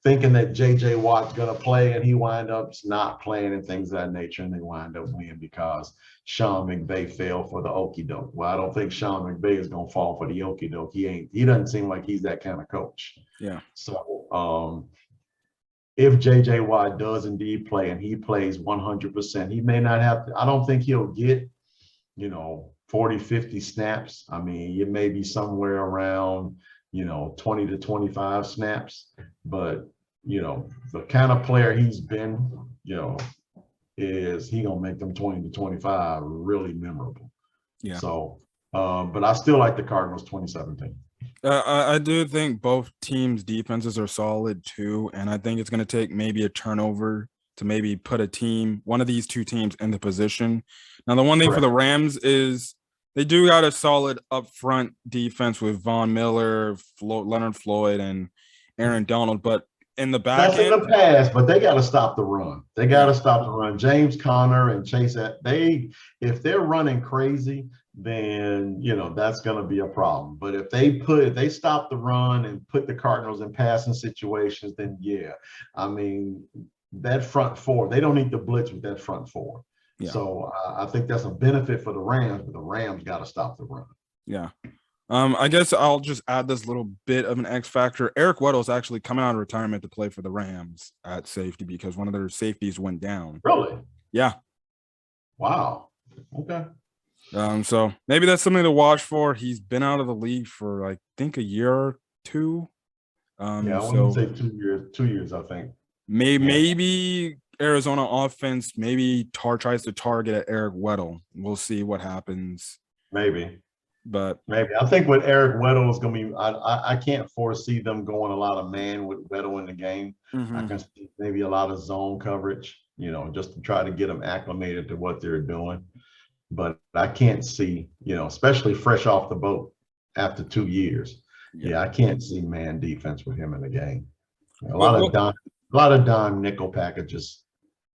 B: thinking that JJ Watt's going to play, and he wind up not playing and things of that nature, and they wind up winning because Sean McVay fell for the okie doke. Well, I don't think Sean McVay is going to fall for the okie doke. He doesn't seem like he's that kind of coach.
A: Yeah.
B: So, if JJ Watt does indeed play and he plays 100%, he may not have to, I don't think he'll get, 40, 50 snaps. I mean, it may be somewhere around, 20 to 25 snaps, but, the kind of player he's been, is he going to make them 20 to 25 really memorable.
A: Yeah.
B: So, but I still like the Cardinals 2017.
A: I do think both teams' defenses are solid too, and I think it's going to take maybe a turnover to maybe put one of these two teams in the position. Now, the one thing for the Rams is they do got a solid upfront defense with Von Miller, Leonard Floyd, and Aaron Donald, but in the back
B: end, in the past, but they got to stop the run. They got to stop the run. James Conner and Chase, if they're running crazy, then that's going to be a problem. But if they stop the run and put the Cardinals in passing situations, then yeah, I mean that front four, they don't need to blitz with that front four. Yeah. So I think that's a benefit for the Rams, but the Rams got to stop the run.
A: Yeah. I guess I'll just add this little bit of an X factor. Eric Weddle is actually coming out of retirement to play for the Rams at safety because one of their safeties went down.
B: Really?
A: Yeah.
B: Wow. Okay.
A: So maybe that's something to watch for. He's been out of the league for I think a year or two.
B: I wouldn't say 2 years. 2 years, I think.
A: Maybe Arizona offense tries to target at Eric Weddle. We'll see what happens.
B: Maybe.
A: Maybe
B: I think with Eric Weddle is going to be. I can't foresee them going a lot of man with Weddle in the game. Mm-hmm. I can see maybe a lot of zone coverage. Just to try to get them acclimated to what they're doing. But I can't see, especially fresh off the boat after 2 years. Yeah, I can't see man defense with him in the game. A lot of Don nickel packages.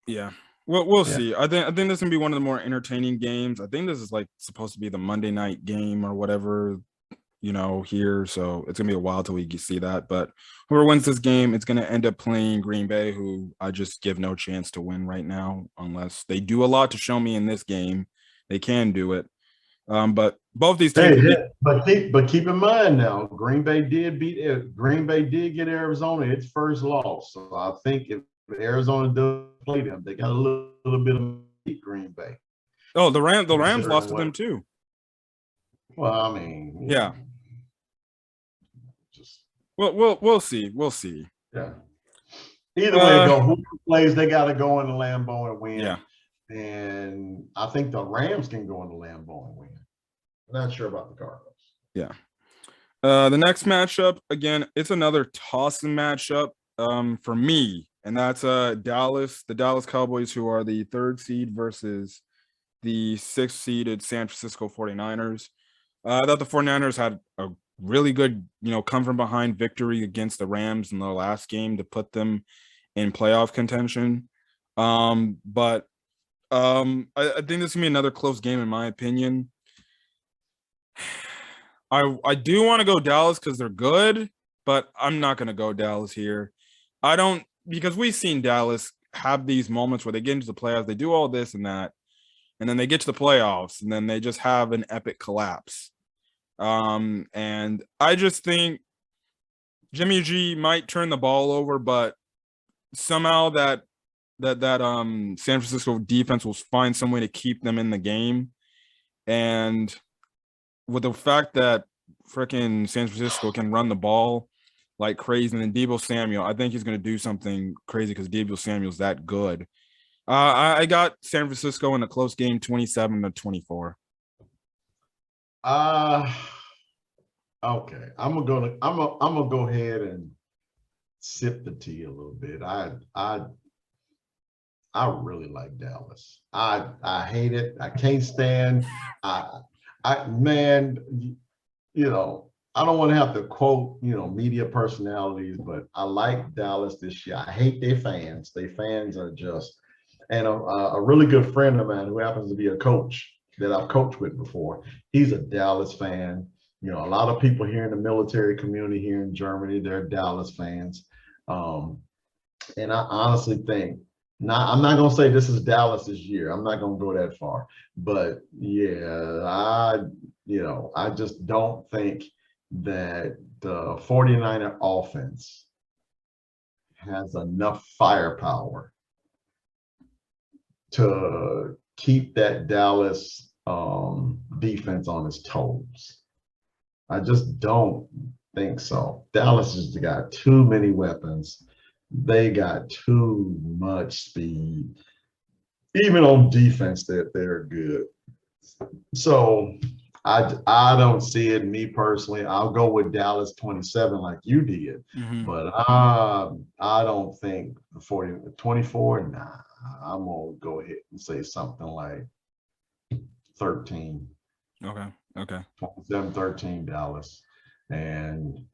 A: Yeah. Well, we'll see. I think this is gonna be one of the more entertaining games. I think this is supposed to be the Monday night game or whatever, here. So it's gonna be a while till we see that. But whoever wins this game, it's gonna end up playing Green Bay, who I just give no chance to win right now, unless they do a lot to show me in this game. They can do it. But both these teams.
B: But keep in mind now, Green Bay did get Arizona its first loss. So I think if Arizona does play them, they got a little bit of beat Green Bay.
A: Oh, the Rams lost to them too.
B: Well, I mean,
A: yeah. We'll see. We'll see.
B: Yeah. Either way, who plays, they got to go in the Lambeau and win.
A: Yeah.
B: And I think the Rams can go in the Lambeau and win. I'm not sure about the Cardinals.
A: Yeah. The next matchup, again, it's another tossing matchup for me, and that's the Dallas Cowboys, who are the 3rd seed versus the 6th seeded San Francisco 49ers. I thought the 49ers had a really good, come from behind victory against the Rams in the last game to put them in playoff contention. But I think this is gonna be another close game in my opinion. I do want to go Dallas because they're good, but I'm not gonna go Dallas here. Because we've seen Dallas have these moments where they get into the playoffs, they do all this and that, and then they get to the playoffs, and then they just have an epic collapse. And I just think Jimmy G might turn the ball over, but somehow that San Francisco defense will find some way to keep them in the game. And with the fact that freaking San Francisco can run the ball like crazy, and then Deebo Samuel, I think he's going to do something crazy because Deebo Samuel's that good. I got San Francisco in a close game, 27-24.
B: Okay. I'm gonna go ahead and sip the tea a little bit. I really like Dallas. I hate it. I can't stand. Man, I don't want to have to quote, media personalities, but I like Dallas this year. I hate their fans. Their fans are just, and a really good friend of mine who happens to be a coach that I've coached with before, he's a Dallas fan. A lot of people here in the military community here in Germany, they're Dallas fans. And I honestly think, I'm not going to say this is Dallas's year. I'm not going to go that far. But, yeah, I just don't think that the 49er offense has enough firepower to keep that Dallas defense on its toes. I just don't think so. Dallas has got too many weapons. They got too much speed. Even on defense, they're good. So I don't see it. Me personally, I'll go with Dallas 27 like you did. Mm-hmm. But I don't think the 24. Nah, I'm gonna go ahead and say something like 13.
A: Okay.
B: 27-13 Dallas. And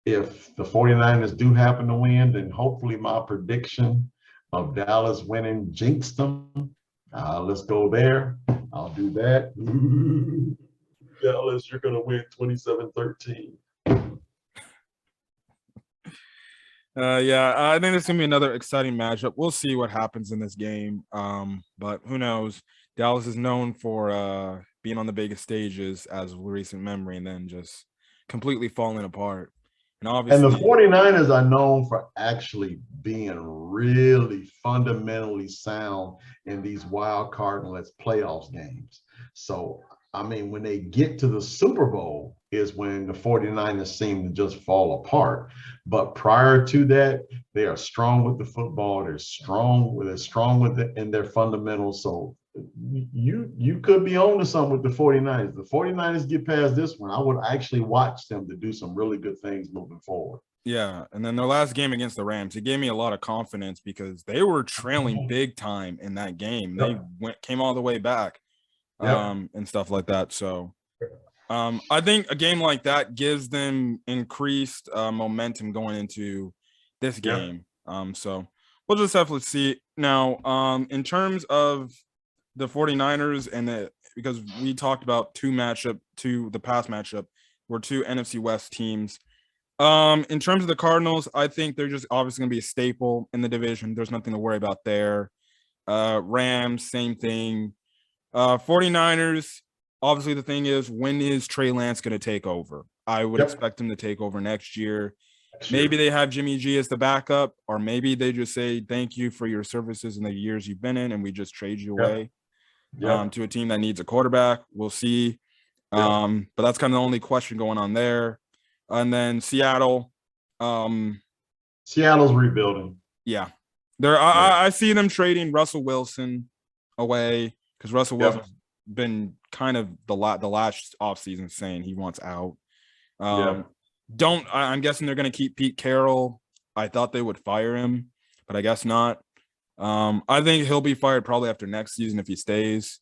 B: if the 49ers do happen to win, then hopefully my prediction of Dallas winning jinxed them. Let's go there. I'll do that. Dallas, you're going to win 27-13.
A: Yeah, I think this is gonna be another exciting matchup. We'll see what happens in this game. But who knows? Dallas is known for being on the biggest stages as of recent memory and then just completely falling apart. And obviously,
B: and the 49ers are known for actually being really fundamentally sound in these wild card and playoffs games. So, I mean, when they get to the Super Bowl is when the 49ers seem to just fall apart. But prior to that, they are strong with the football. They're strong with it in their fundamentals. So you could be on to something with the 49ers. The 49ers get past this one, I would actually watch them to do some really good things moving forward.
A: Yeah, and then their last game against the Rams, it gave me a lot of confidence because they were trailing big time in that game. They came all the way back, and stuff like that. So I think a game like that gives them increased momentum going into this game. So we'll just have to see. Now, in terms of the 49ers and because we talked about the past matchup were two NFC West teams. In terms of the Cardinals, I think they're just obviously going to be a staple in the division. There's nothing to worry about there. Rams, same thing. 49ers, obviously the thing is, when is Trey Lance going to take over? I would expect him to take over next year. Maybe they have Jimmy G as the backup, or maybe they just say, thank you for your services in the years you've been in, and we just trade you away to a team that needs a quarterback. We'll see. But that's kind of the only question going on there. And then Seattle.
B: Seattle's rebuilding.
A: Yeah. I see them trading Russell Wilson away because Russell Wilson's been kind of the last offseason saying he wants out. I'm guessing they're going to keep Pete Carroll. I thought they would fire him, but I guess not. I think he'll be fired probably after next season if he stays.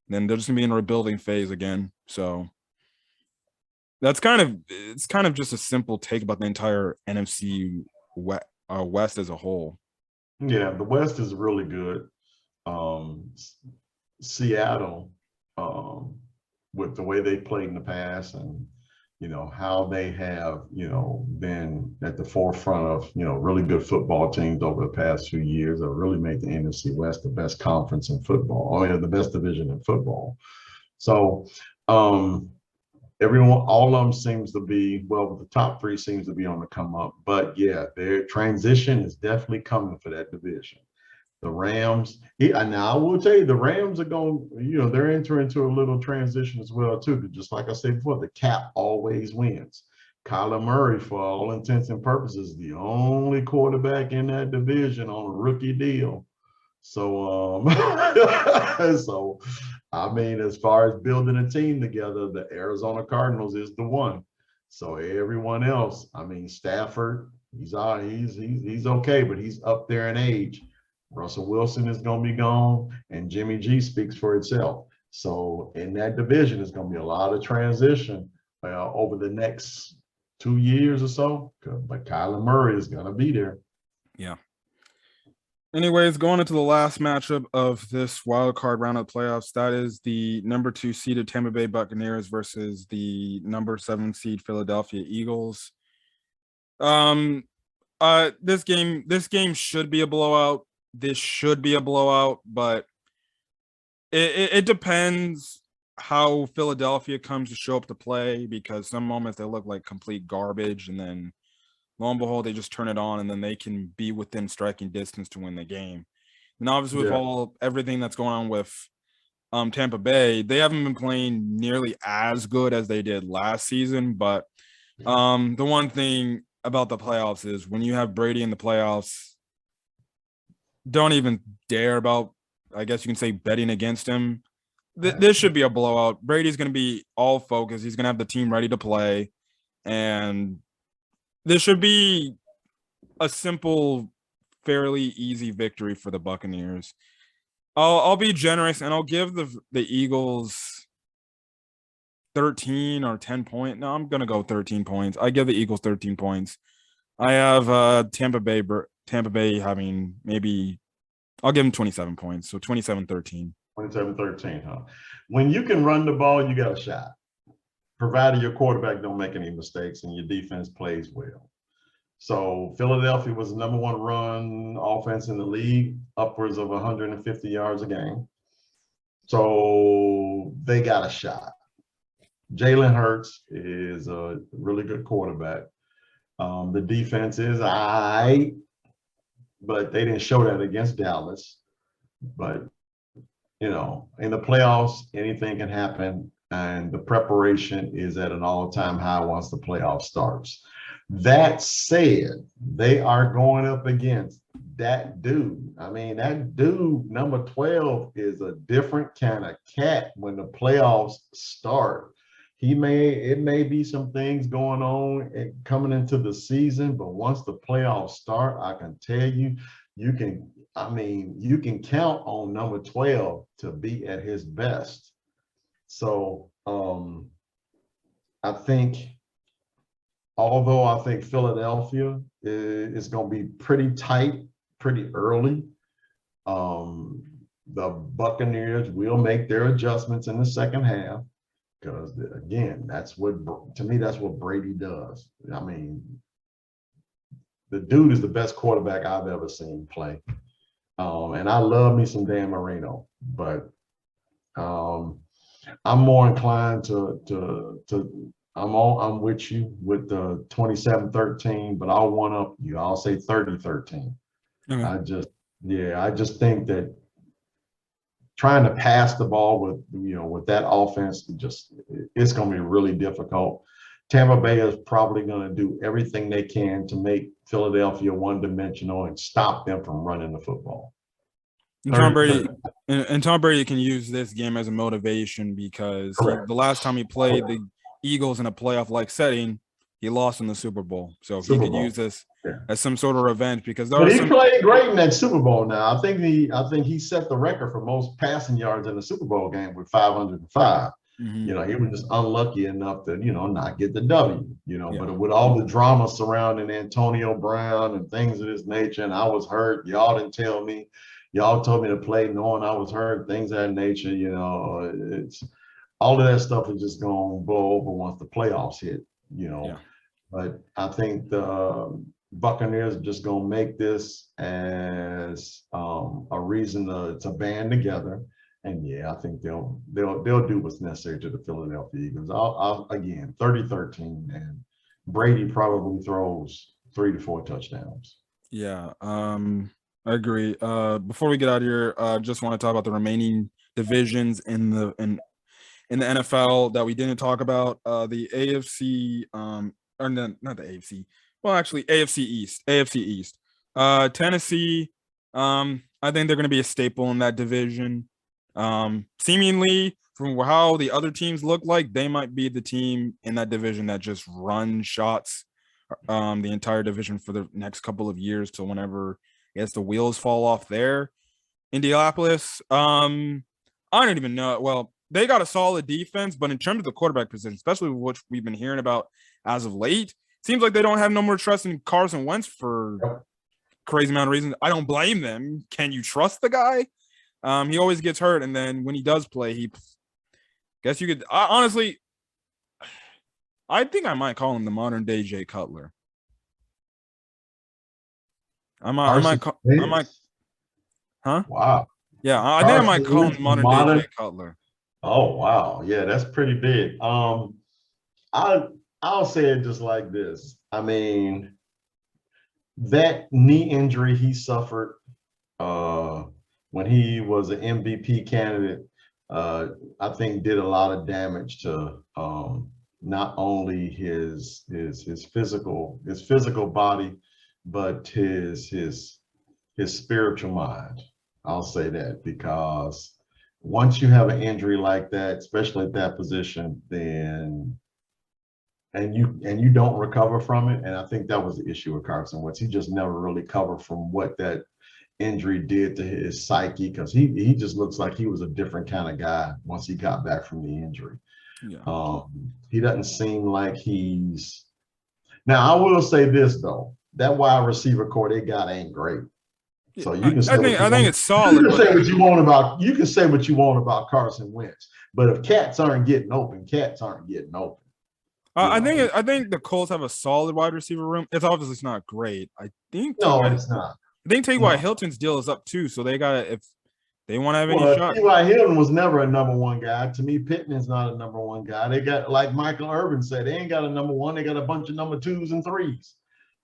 A: Then they're just going to be in a rebuilding phase again. So it's kind of just a simple take about the entire NFC West as a whole.
B: Yeah, the West is really good. Seattle, with the way they played in the past and, how they have, been at the forefront of, really good football teams over the past few years have really made the NFC West the best conference in football, the best division in football. So, all of them seems to be, the top three seems to be on the come up. But yeah, their transition is definitely coming for that division. The Rams, and I will tell you, the Rams are going, they're entering into a little transition as well, too. But just like I said before, the cap always wins. Kyler Murray, for all intents and purposes, the only quarterback in that division on a rookie deal. So, I mean, as far as building a team together, the Arizona Cardinals is the one. So everyone else, I mean, Stafford, he's okay, but he's up there in age. Russell Wilson is going to be gone, and Jimmy G speaks for itself. So in that division, it's going to be a lot of transition over the next 2 years or so. But Kyler Murray is going to be there.
A: Yeah. Anyways, going into the last matchup of this wild card round of playoffs, that is the number 2 seeded Tampa Bay Buccaneers versus the number 7 seed Philadelphia Eagles. This game should be a blowout. This should be a blowout, but it depends how Philadelphia comes to show up to play, because some moments they look like complete garbage, and then lo and behold, they just turn it on, and then they can be within striking distance to win the game. And obviously, with everything that's going on with Tampa Bay, they haven't been playing nearly as good as they did last season. But the one thing about the playoffs is when you have Brady in the playoffs, don't even dare about, I guess you can say, betting against him. This should be a blowout. Brady's going to be all focused. He's going to have the team ready to play. And this should be a simple, fairly easy victory for the Buccaneers. I'll be generous, and I'll give the Eagles 13 or 10 points. No, I'm going to go 13 points. I give the Eagles 13 points. I have Tampa Bay having maybe – I'll give them 27 points, so 27-13.
B: 27-13, huh? When you can run the ball, you got a shot, provided your quarterback don't make any mistakes and your defense plays well. So Philadelphia was the number one run offense in the league, upwards of 150 yards a game. So they got a shot. Jalen Hurts is a really good quarterback. The defense is all right, but they didn't show that against Dallas. But, you know, in the playoffs, anything can happen, and the preparation is at an all-time high once the playoff starts. That said, they are going up against that dude. I mean, that dude, number 12, is a different kind of cat when the playoffs start. It may be some things going on coming into the season, but once the playoffs start, I can tell you, you can count on number 12 to be at his best. So I think, although I think Philadelphia is going to be pretty tight, pretty early, the Buccaneers will make their adjustments in the second half. Because again, that's what Brady does. I mean, the dude is the best quarterback I've ever seen play. And I love me some Dan Marino, but I'm more inclined I'm with you with the 27-13, but I'll one up you. I'll say 30-13. Mm-hmm. I just think that trying to pass the ball with that offense, it's going to be really difficult. Tampa Bay is probably going to do everything they can to make Philadelphia one-dimensional and stop them from running the football.
A: And Tom Brady can use this game as a motivation because the last time he played the Eagles in a playoff-like setting, he lost in the Super Bowl. So he could use this as some sort of revenge because
B: he played great in that Super Bowl. Now I think he set the record for most passing yards in the Super Bowl game with 505. Mm-hmm. You know, he was just unlucky enough to not get the W. But with all the drama surrounding Antonio Brown and things of this nature, and I was hurt. Y'all didn't tell me. Y'all told me to play knowing I was hurt. Things of that nature. It's all of that stuff is just going to blow over once the playoffs hit. But I think the Buccaneers are just going to make this as a reason to band together, and I think they'll do what's necessary to the Philadelphia Eagles. I'll again 30-13, and Brady probably throws 3 to 4 touchdowns.
A: Yeah, I agree. Before we get out of here, just want to talk about the remaining divisions in the NFL that we didn't talk about. The AFC, or not the AFC. Well, actually, AFC East. Tennessee, I think they're going to be a staple in that division. Seemingly, from how the other teams look like, they might be the team in that division that just run shots the entire division for the next couple of years till whenever the wheels fall off there. Indianapolis, I don't even know. Well, they got a solid defense, but in terms of the quarterback position, especially what we've been hearing about as of late, seems like they don't have no more trust in Carson Wentz for crazy amount of reasons. I don't blame them. Can you trust the guy? He always gets hurt, and then when he does play, I think I might call him the modern day Jay Cutler. Huh?
B: Wow.
A: Yeah, I think I might call him modern day Jay Cutler.
B: Oh wow, yeah, that's pretty big. I'll say it just like this. I mean, that knee injury he suffered when he was an MVP candidate, I think did a lot of damage to not only his physical body, but his spiritual mind. I'll say that, because once you have an injury like that, especially at that position, then and you don't recover from it. And I think that was the issue with Carson Wentz. He just never really recovered from what that injury did to his psyche, because he just looks like he was a different kind of guy once he got back from the injury. Yeah. He doesn't seem like he's. Now, I will say this though, that wide receiver core they got ain't great. So you can say
A: I think it's solid.
B: You can say what you want about Carson Wentz, but if cats aren't getting open, cats aren't getting open.
A: I think the Colts have a solid wide receiver room. It's obviously not great. I think
B: it's not.
A: I think T.Y. Hilton's deal is up too, so they got if they want to have any shot.
B: T.Y. Hilton was never a number one guy. To me, Pittman's not a number one guy. They got, like Michael Irvin said, they ain't got a number one. They got a bunch of number twos and threes.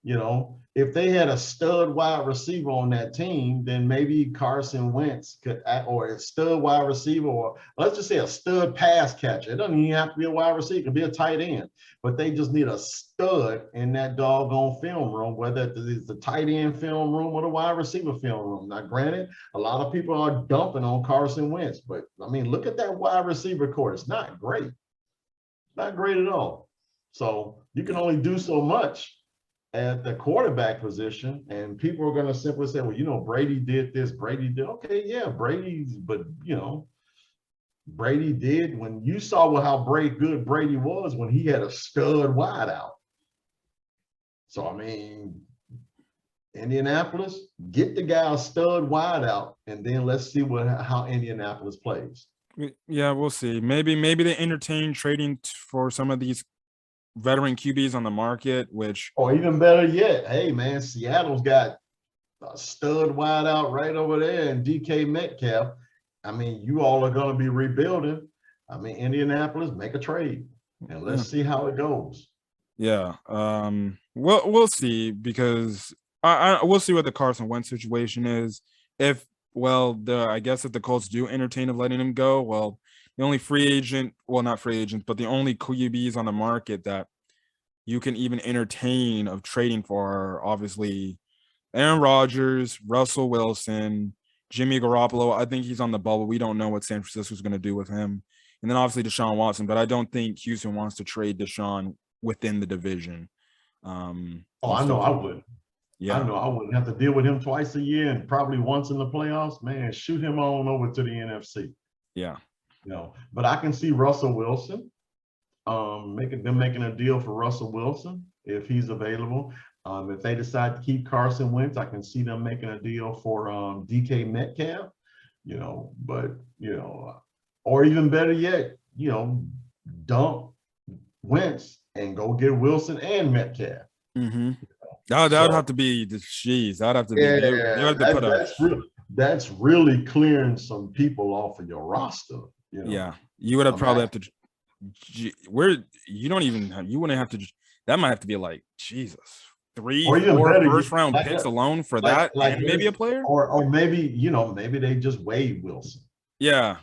B: You know, if they had a stud wide receiver on that team, then maybe Carson Wentz could, or a stud wide receiver, or let's just say a stud pass catcher. It doesn't even have to be a wide receiver. It could be a tight end. But they just need a stud in that doggone film room, whether it's the tight end film room or the wide receiver film room. Now, granted, a lot of people are dumping on Carson Wentz, but I mean, look at that wide receiver core. It's not great. Not great at all. So you can only do so much at the quarterback position, and people are going to simply say, well, you know, Brady did this, Brady did. Okay, yeah, but you know, Brady did when you saw how good Brady was when he had a stud wide out. So, I mean, Indianapolis, get the guy a stud wide out, and then let's see how Indianapolis plays.
A: Yeah, we'll see. Maybe they entertain trading for some of these veteran QBs on the market, which,
B: or even better yet, hey man, Seattle's got a stud wide out right over there, and DK Metcalf. I mean, you all are going to be rebuilding. I mean, Indianapolis, make a trade, and let's see how it goes.
A: Yeah, we'll see, because we'll see what the Carson Wentz situation is. If I guess if the Colts do entertain of letting him go, well, the only free agent, well, not free agents, but the only QBs on the market that you can even entertain of trading for are obviously Aaron Rodgers, Russell Wilson, Jimmy Garoppolo. I think he's on the bubble. We don't know what San Francisco's going to do with him. And then obviously Deshaun Watson, but I don't think Houston wants to trade Deshaun within the division.
B: I know I would. Yeah, I know I wouldn't have to deal with him twice a year and probably once in the playoffs. Man, shoot him on over to the NFC.
A: Yeah.
B: You know, but I can see Russell Wilson making a deal for Russell Wilson if he's available. If they decide to keep Carson Wentz, I can see them making a deal for DK Metcalf, you know, but, you know, or even better yet, you know, dump Wentz and go get Wilson and Metcalf.
A: Mm-hmm. That would have to be the cheese. That'd have to be.
B: That's really clearing some people off of your roster. You know?
A: Yeah, you would have probably have to. You wouldn't have to. That might have to be like Jesus, 3 or 4 first-round picks alone for that, and maybe a player,
B: or maybe maybe they just waive Wilson.
A: Yeah.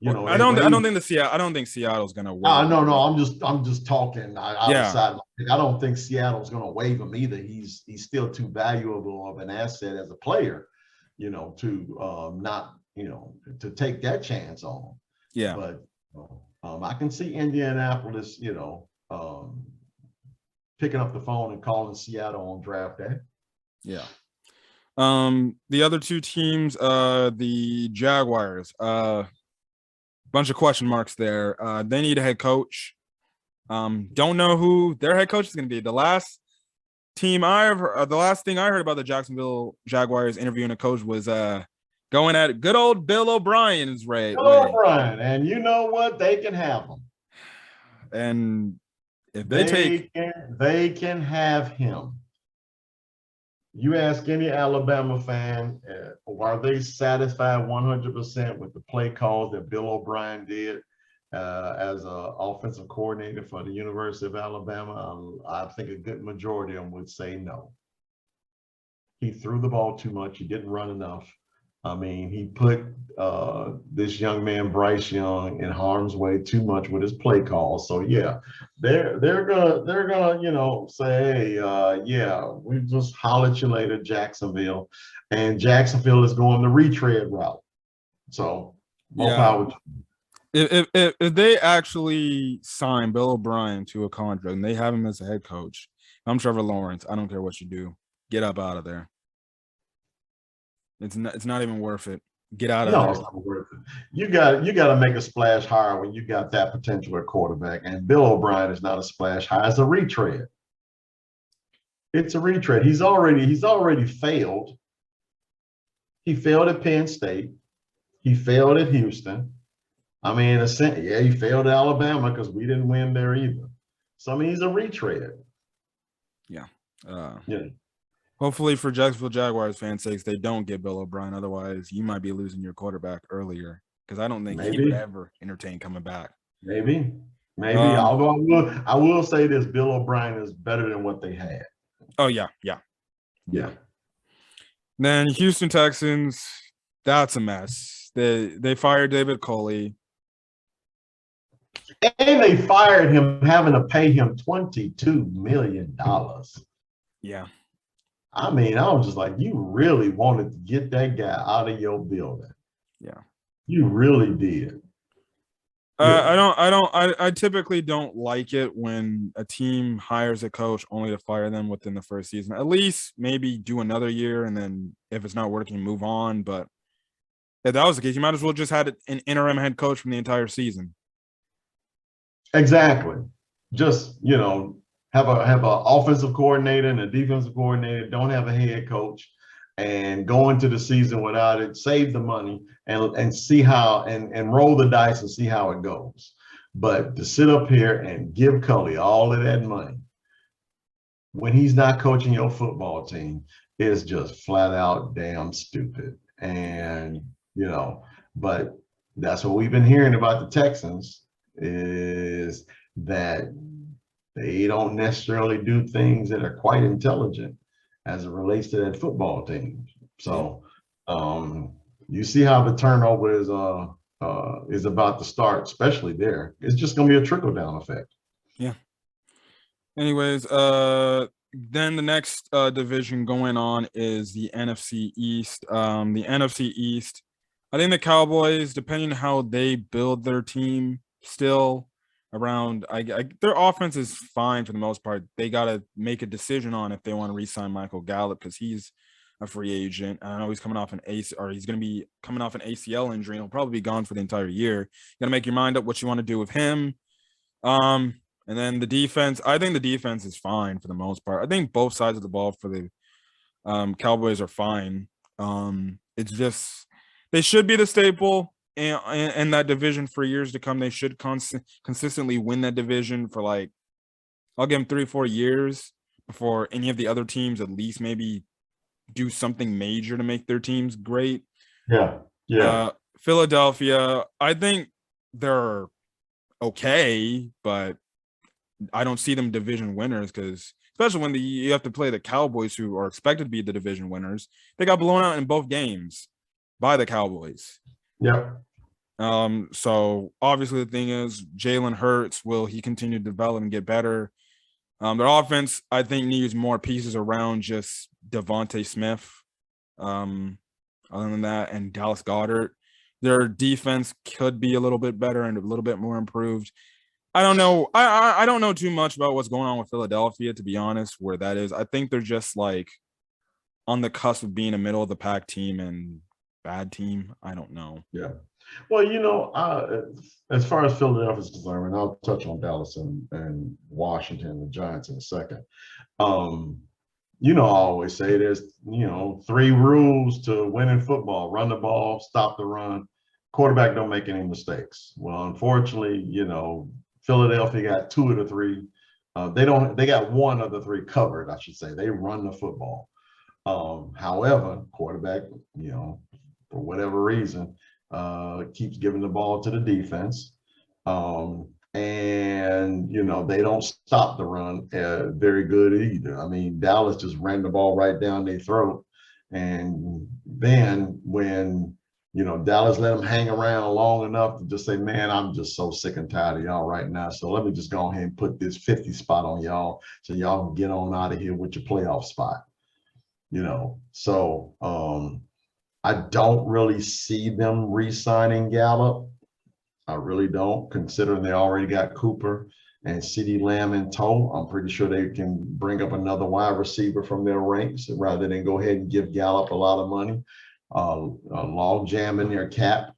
A: You know, I don't think Seattle's gonna waive.
B: No. I'm just talking outside. I don't think Seattle's gonna waive him either. He's still too valuable of an asset as a player, you know, to not, you know, to take that chance on him.
A: Yeah.
B: But I can see Indianapolis, you know, picking up the phone and calling Seattle on draft day.
A: Yeah. The other two teams, the Jaguars, bunch of question marks there. They need a head coach. Don't know who their head coach is going to be. The last thing I heard about the Jacksonville Jaguars interviewing a coach was going at good old Bill O'Brien's way.
B: Bill O'Brien, and you know what? They can have him.
A: And if
B: they can have him. You ask any Alabama fan, are they satisfied 100% with the play calls that Bill O'Brien did as an offensive coordinator for the University of Alabama? I think a good majority of them would say no. He threw the ball too much. He didn't run enough. I mean, he put this young man, Bryce Young, in harm's way too much with his play calls. So yeah, they're gonna you know, say, hey, yeah, we just holler at you later, Jacksonville, and Jacksonville is going the retread route. So more power to
A: you. If they actually sign Bill O'Brien to a contract and they have him as a head coach, I'm Trevor Lawrence. I don't care what you do, get up out of there. It's not even worth it. Get out of there.
B: It's not worth it. You got to make a splash hire when you got that potential at quarterback. And Bill O'Brien is not a splash hire; it's a retread. It's a retread. He's already failed He failed at Penn State. He failed at Houston. I mean, yeah, he failed at Alabama because we didn't win there either. So I mean, he's a retread.
A: Yeah.
B: Yeah.
A: Hopefully, for Jacksonville Jaguars fans' sakes, they don't get Bill O'Brien. Otherwise, you might be losing your quarterback earlier because I don't think he would ever entertain coming back.
B: Maybe. Although I will say this: Bill O'Brien is better than what they had.
A: Oh yeah. Then Houston Texans, that's a mess. They fired David Culley.
B: And they fired him, having to pay him $22 million.
A: Yeah.
B: I mean, I was just like, you really wanted to get that guy out of your building.
A: Yeah.
B: You really did.
A: I typically don't like it when a team hires a coach only to fire them within the first season. At least maybe do another year, and then if it's not working, move on. But if that was the case, you might as well just had an interim head coach from the entire season.
B: Exactly. Just, have a offensive coordinator and a defensive coordinator, don't have a head coach, and go into the season without it, save the money and see how and roll the dice and see how it goes. But to sit up here and give Culley all of that money when he's not coaching your football team is just flat out damn stupid. And, but that's what we've been hearing about the Texans, is that they don't necessarily do things that are quite intelligent as it relates to that football team. So you see how the turnover is about to start, especially there. It's just going to be a trickle-down effect.
A: Yeah. Anyways, then the next division going on is the NFC East. The NFC East, I think the Cowboys, depending on how they build their team, still around, their offense is fine for the most part. They got to make a decision on if they want to re-sign Michael Gallup because he's a free agent. I know he's coming off he's going to be coming off an ACL injury. He'll probably be gone for the entire year. You got to make your mind up what you want to do with him. And then the defense, I think the defense is fine for the most part. I think both sides of the ball for the Cowboys are fine. It's just they should be the staple in that division for years to come. They should consistently win that division for I'll give them 3-4 years before any of the other teams at least maybe do something major to make their teams great.
B: Yeah.
A: Philadelphia, I think they're okay, but I don't see them division winners because especially when you have to play the Cowboys, who are expected to be the division winners. They got blown out in both games by the Cowboys.
B: Yeah.
A: So obviously the thing is, Jalen Hurts, will he continue to develop and get better? Their offense, I think, needs more pieces around just Devontae Smith. Other than that, and Dallas Goedert. Their defense could be a little bit better and a little bit more improved. I don't know. I don't know too much about what's going on with Philadelphia, to be honest, where that is. I think they're just on the cusp of being a middle of the pack team and bad team. I don't know.
B: Yeah. Well, as far as Philadelphia is concerned, and I'll touch on Dallas and Washington and the Giants in a second. I always say there's, 3 rules to winning football: run the ball, stop the run, quarterback don't make any mistakes. Well, unfortunately, Philadelphia got 2 of the 3. They got 1 of the 3 covered, I should say. They run the football. However, quarterback, for whatever reason, keeps giving the ball to the defense. And, they don't stop the run very good either. I mean, Dallas just ran the ball right down their throat. And then when, Dallas let them hang around long enough to just say, man, I'm just so sick and tired of y'all right now. So let me just go ahead and put this 50 spot on y'all so y'all can get on out of here with your playoff spot. So I don't really see them re-signing Gallup. I really don't, considering they already got Cooper and CeeDee Lamb in tow. I'm pretty sure they can bring up another wide receiver from their ranks rather than go ahead and give Gallup a lot of money, log jam in their cap,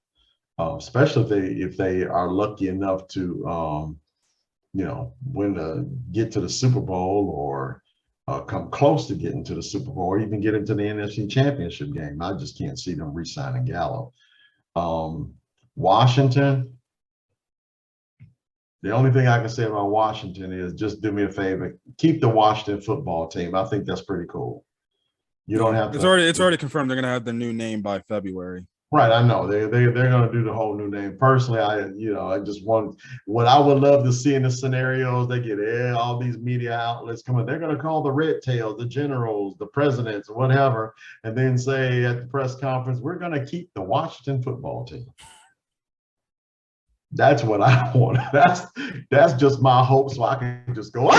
B: especially if they are lucky enough to, get to the Super Bowl or come close to getting to the Super Bowl or even get into the NFC Championship game. I just can't see them re-signing Gallup. Washington, the only thing I can say about Washington is just do me a favor, keep the Washington football team. I think that's pretty cool. You don't have to.
A: It's already confirmed they're going to have the new name by February.
B: Right, I know they're going to do the whole new name. Personally, I just want what I would love to see in the scenarios. They get all these media outlets coming. They're going to call the Red Tails, the Generals, the Presidents, whatever, and then say at the press conference, we're going to keep the Washington football team. That's what I want. That's just my hope, so I can just go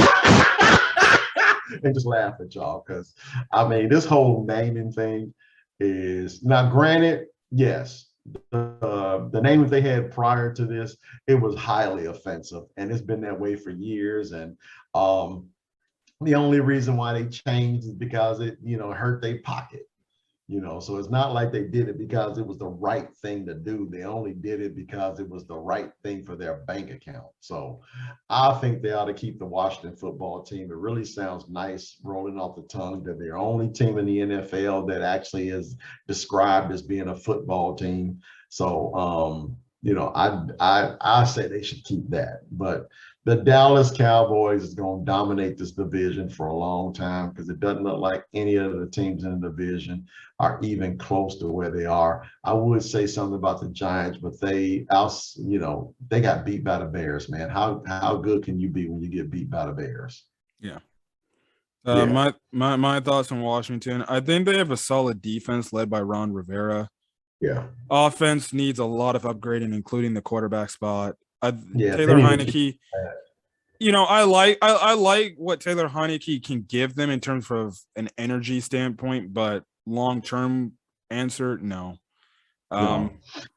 B: and just laugh at y'all, because I mean this whole naming thing is now granted. Yes, the name that they had prior to this, it was highly offensive, and it's been that way for years. And the only reason why they changed is because it, hurt their pocket. So it's not like they did it because it was the right thing to do. They only did it because it was the right thing for their bank account. So I think they ought to keep the Washington football team. It really sounds nice rolling off the tongue. They're the only team in the NFL that actually is described as being a football team. So, I say they should keep that. But the Dallas Cowboys is going to dominate this division for a long time, because it doesn't look like any of the teams in the division are even close to where they are. I would say something about the Giants, but they got beat by the Bears, man. How good can you be when you get beat by the Bears?
A: Yeah. My thoughts on Washington. I think they have a solid defense led by Ron Rivera.
B: Yeah.
A: Offense needs a lot of upgrading, including the quarterback spot.
B: Taylor
A: Heineke. I like what Taylor Heineke can give them in terms of an energy standpoint, but long-term answer, no.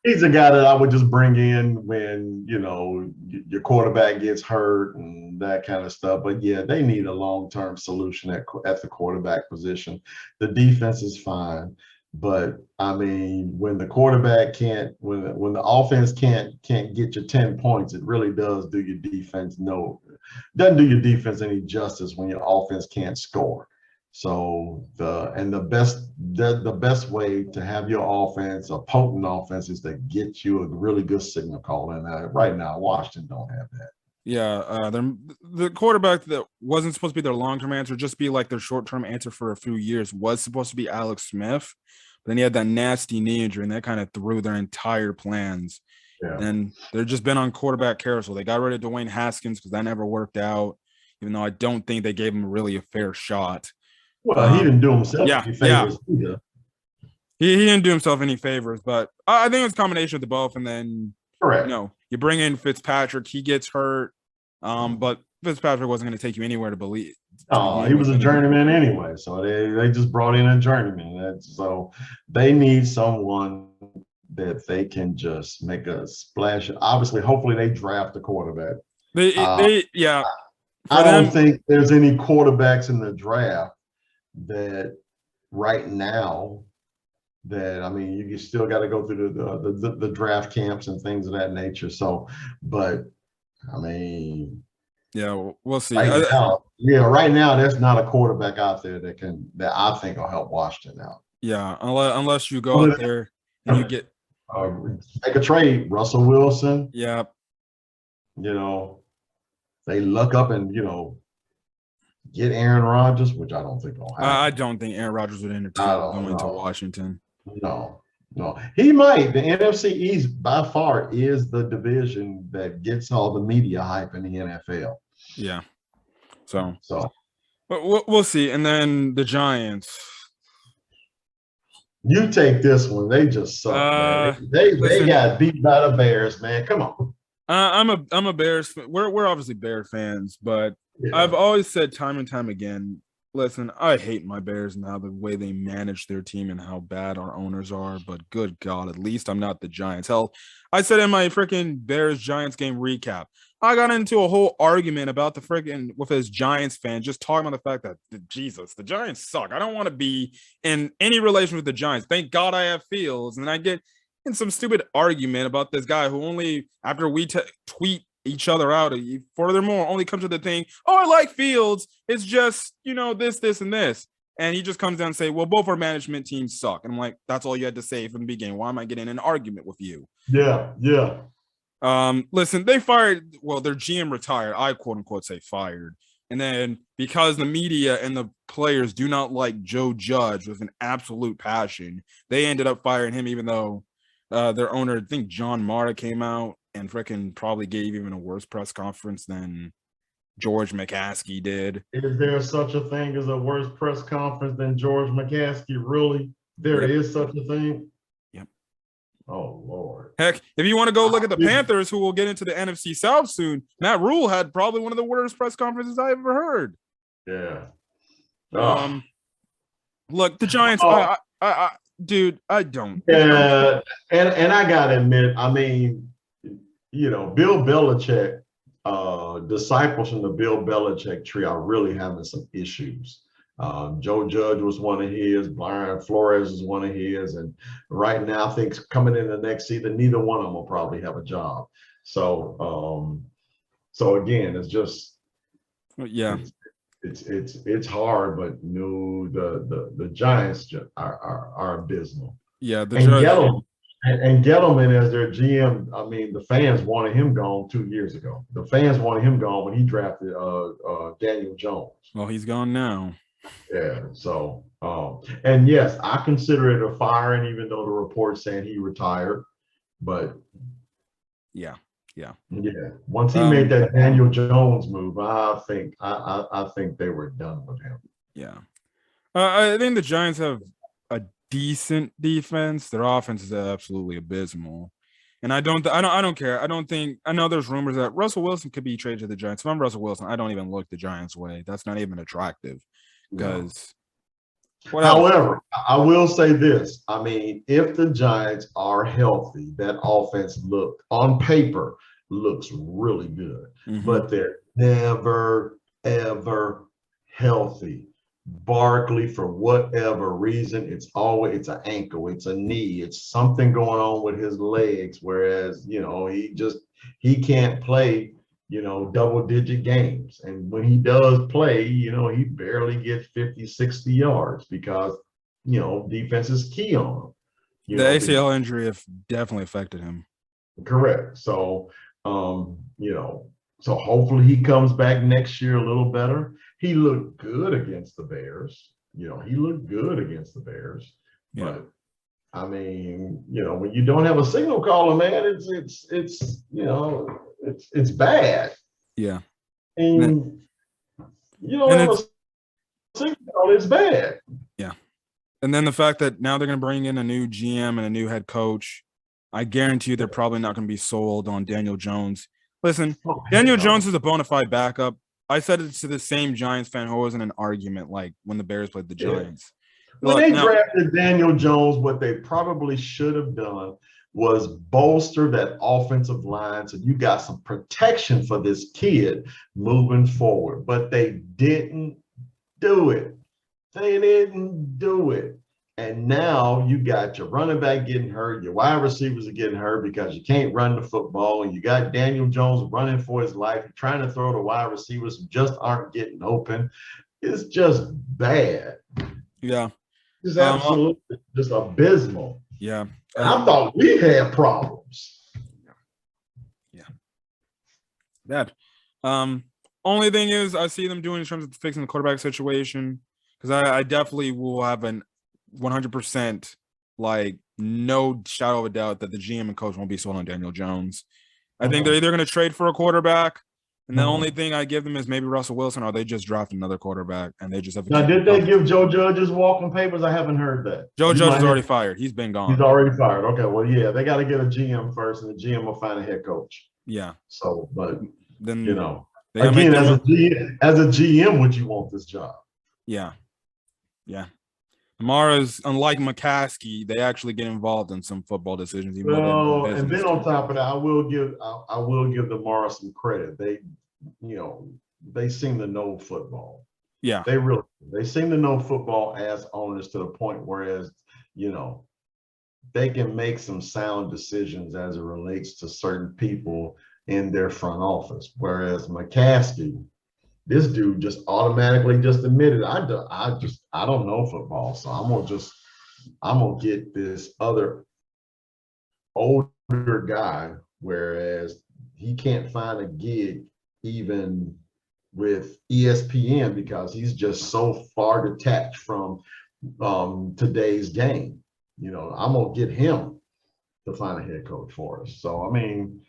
B: He's a guy that I would just bring in when, your quarterback gets hurt and that kind of stuff. But yeah, they need a long-term solution at the quarterback position. The defense is fine. But I mean, when the quarterback can't, when the offense can't get you 10 points, it really does do your defense doesn't do your defense any justice when your offense can't score. So the best way to have your offense, a potent offense, is to get you a really good signal call. And right now, Washington don't have that.
A: Yeah, the quarterback that wasn't supposed to be their long-term answer, just be like their short-term answer for a few years, was supposed to be Alex Smith. But then he had that nasty knee injury, and that kind of threw their entire plans. Yeah. And they've just been on quarterback carousel. They got rid of Dwayne Haskins because that never worked out, even though I don't think they gave him really a fair shot.
B: Well, he didn't do himself any favors either.
A: He didn't do himself any favors, but I think it's a combination of the both. And then,
B: correct.
A: You bring in Fitzpatrick, he gets hurt, but Fitzpatrick wasn't going to take you anywhere to believe.
B: Oh, he was a journeyman anyway, so they just brought in a journeyman. So they need someone that they can just make a splash. Obviously, hopefully they draft a quarterback. I don't think there's any quarterbacks in the draft that right now that, I mean, you still got to go through the draft camps and things of that nature. So, but I mean,
A: yeah, we'll see.
B: Right now, there's not a quarterback out there that I think will help Washington out.
A: Yeah, unless you go out there and you get
B: make a trade, Russell Wilson.
A: Yeah.
B: They look up and get Aaron Rodgers, which I don't think will happen.
A: I don't think Aaron Rodgers would entertain going to Washington.
B: No. He might. The NFC East by far is the division that gets all the media hype in the NFL.
A: Yeah. So but we'll see. And then the Giants.
B: You take this one. They just suck, man. They got beat by the Bears, man. Come on.
A: I'm a Bears fan. We're obviously Bear fans, but I've always said time and time again, listen, I hate my Bears and how the way they manage their team and how bad our owners are, but good God, at least I'm not the Giants. Hell, I said in my freaking Bears-Giants game recap, I got into a whole argument about the freaking with his Giants fan, just talking about the fact that, Jesus, the Giants suck. I don't want to be in any relation with the Giants. Thank God I have Fields. And then I get in some stupid argument about this guy who only, after we tweet each other out. Furthermore, only come to the thing, oh, I like Fields. It's just, this, and this. And he just comes down and say, well, both our management teams suck. And I'm like, that's all you had to say from the beginning. Why am I getting in an argument with you?
B: Yeah.
A: Listen, they fired, their GM retired. I quote unquote say fired. And then because the media and the players do not like Joe Judge with an absolute passion, they ended up firing him, even though their owner, I think John Mara, came out and freaking probably gave even a worse press conference than George McCaskey did.
B: Is there such a thing as a worse press conference than George McCaskey? Really? There is such a thing?
A: Yep.
B: Oh, Lord.
A: Heck, if you want to go look at the Panthers, who will get into the NFC South soon, Matt Rule had probably one of the worst press conferences I ever heard.
B: Yeah.
A: Look, the Giants, dude, I don't.
B: Yeah, and I gotta admit, I mean, Bill Belichick, disciples from the Bill Belichick tree are really having some issues. Joe Judge was one of his, Brian Flores is one of his, and right now I think coming in the next season, neither one of them will probably have a job. So, again, it's just, it's hard, but the Giants are abysmal.
A: Yeah,
B: and Gettleman as their GM. I mean, the fans wanted him gone 2 years ago. The fans wanted him gone when he drafted Daniel Jones.
A: Well, he's gone now.
B: Yeah. So, and yes, I consider it a firing, even though the report's saying he retired. But
A: yeah.
B: Once he made that Daniel Jones move, I think they were done with him.
A: Yeah. I think the Giants have a decent defense. Their offense is absolutely abysmal. And I don't care. I know there's rumors that Russell Wilson could be traded to the Giants. If I'm Russell Wilson, I don't even look the Giants' way. That's not even attractive. Because
B: however, I will say this. I mean, if the Giants are healthy, that offense on paper looks really good. But they're never, ever healthy. Barkley, for whatever reason, it's an ankle, it's a knee, it's something going on with his legs, whereas he can't play double-digit games, and when he does play, he barely gets 50-60 yards because defense is key on him.
A: The ACL injury have definitely affected him.
B: Correct. So so hopefully he comes back next year a little better. He looked good against the Bears. But I mean, when you don't have a signal caller, man, it's bad.
A: Yeah.
B: And you don't have a signal caller, it's bad.
A: Yeah. And then the fact that now they're going to bring in a new GM and a new head coach, I guarantee you they're probably not going to be sold on Daniel Jones. Listen, Daniel Jones is a bona fide backup. I said it to the same Giants fan who was in an argument like when the Bears played the Giants.
B: When they drafted Daniel Jones, what they probably should have done was bolster that offensive line so you got some protection for this kid moving forward. But they didn't do it. And now you got your running back getting hurt, your wide receivers are getting hurt because you can't run the football, and you got Daniel Jones running for his life, trying to throw to wide receivers who just aren't getting open. It's just bad.
A: Yeah.
B: It's absolutely just abysmal.
A: Yeah.
B: And I thought we had problems.
A: Yeah. Bad. Only thing is I see them doing in terms of fixing the quarterback situation, because I definitely will have an 100% no shadow of a doubt that the GM and coach won't be sold on Daniel Jones. I think they're either going to trade for a quarterback, and the only thing I give them is maybe Russell Wilson, or they just draft another quarterback and they just have.
B: Now, did they give Joe Judge his walking papers? I haven't heard that.
A: Joe Judge is already fired. He's been gone.
B: He's already fired. Okay, well, yeah, they got to get a GM first, and the GM will find a head coach.
A: Yeah.
B: So, but
A: then
B: again, as a GM, would you want this job?
A: Yeah. Yeah. Amara's, unlike McCaskey, they actually get involved in some football decisions.
B: And then on top of that, I will give Amara some credit. They seem to know football.
A: Yeah,
B: they seem to know football as owners to the point whereas they can make some sound decisions as it relates to certain people in their front office. Whereas McCaskey, this dude just automatically just admitted, I don't know football, so I'm gonna get this other older guy, whereas he can't find a gig even with ESPN because he's just so far detached from today's game. I'm gonna get him to find a head coach for us. So I mean,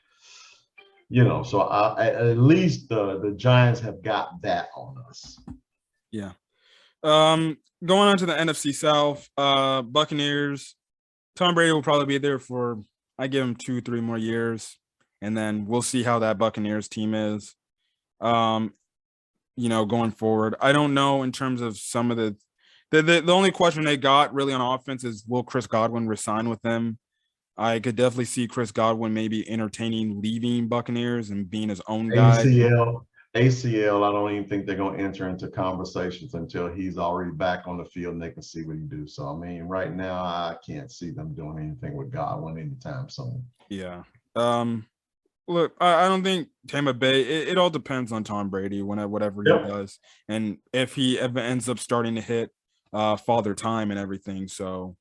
B: so at least the Giants have got that on us.
A: Yeah. Going on to the NFC South, Buccaneers. Tom Brady will probably be there for, I give him 2-3 more years, and then we'll see how that Buccaneers team is. Going forward, I don't know in terms of some of the only question they got really on offense is, will Chris Godwin resign with them? I could definitely see Chris Godwin maybe entertaining leaving Buccaneers and being his own guy.
B: ACL, I don't even think they're going to enter into conversations until he's already back on the field and they can see what he do. So, I mean, right now, I can't see them doing anything with Godwin anytime soon.
A: Yeah. Look, I don't think Tampa Bay, it all depends on Tom Brady whatever he does. And if he ever ends up starting to hit father time and everything. So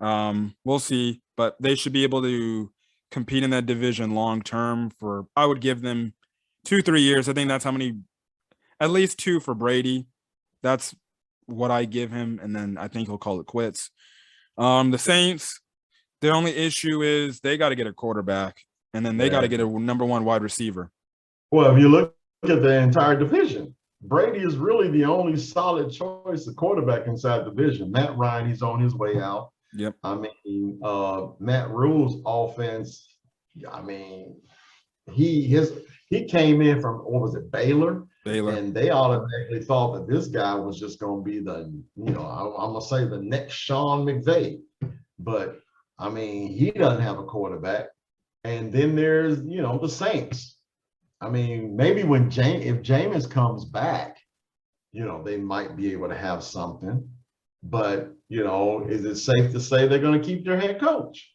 A: we'll see. But they should be able to compete in that division long term for, I would give them 2-3 years. I think that's how many, at least 2 for Brady. That's what I give him. And then I think he'll call it quits. The Saints, the only issue is they got to get a quarterback. And then they got to get a number 1 wide receiver.
B: Well, if you look at the entire division, Brady is really the only solid choice of quarterback inside the division. Matt Ryan, he's on his way out.
A: Yep.
B: I mean, Matt Rule's offense, I mean, he came in from, what was it, Baylor? And they automatically thought that this guy was just going to be the, I'm going to say the next Sean McVay. But, I mean, he doesn't have a quarterback. And then there's, the Saints. I mean, maybe if Jameis comes back, they might be able to have something. But, is it safe to say they're going to keep their head coach?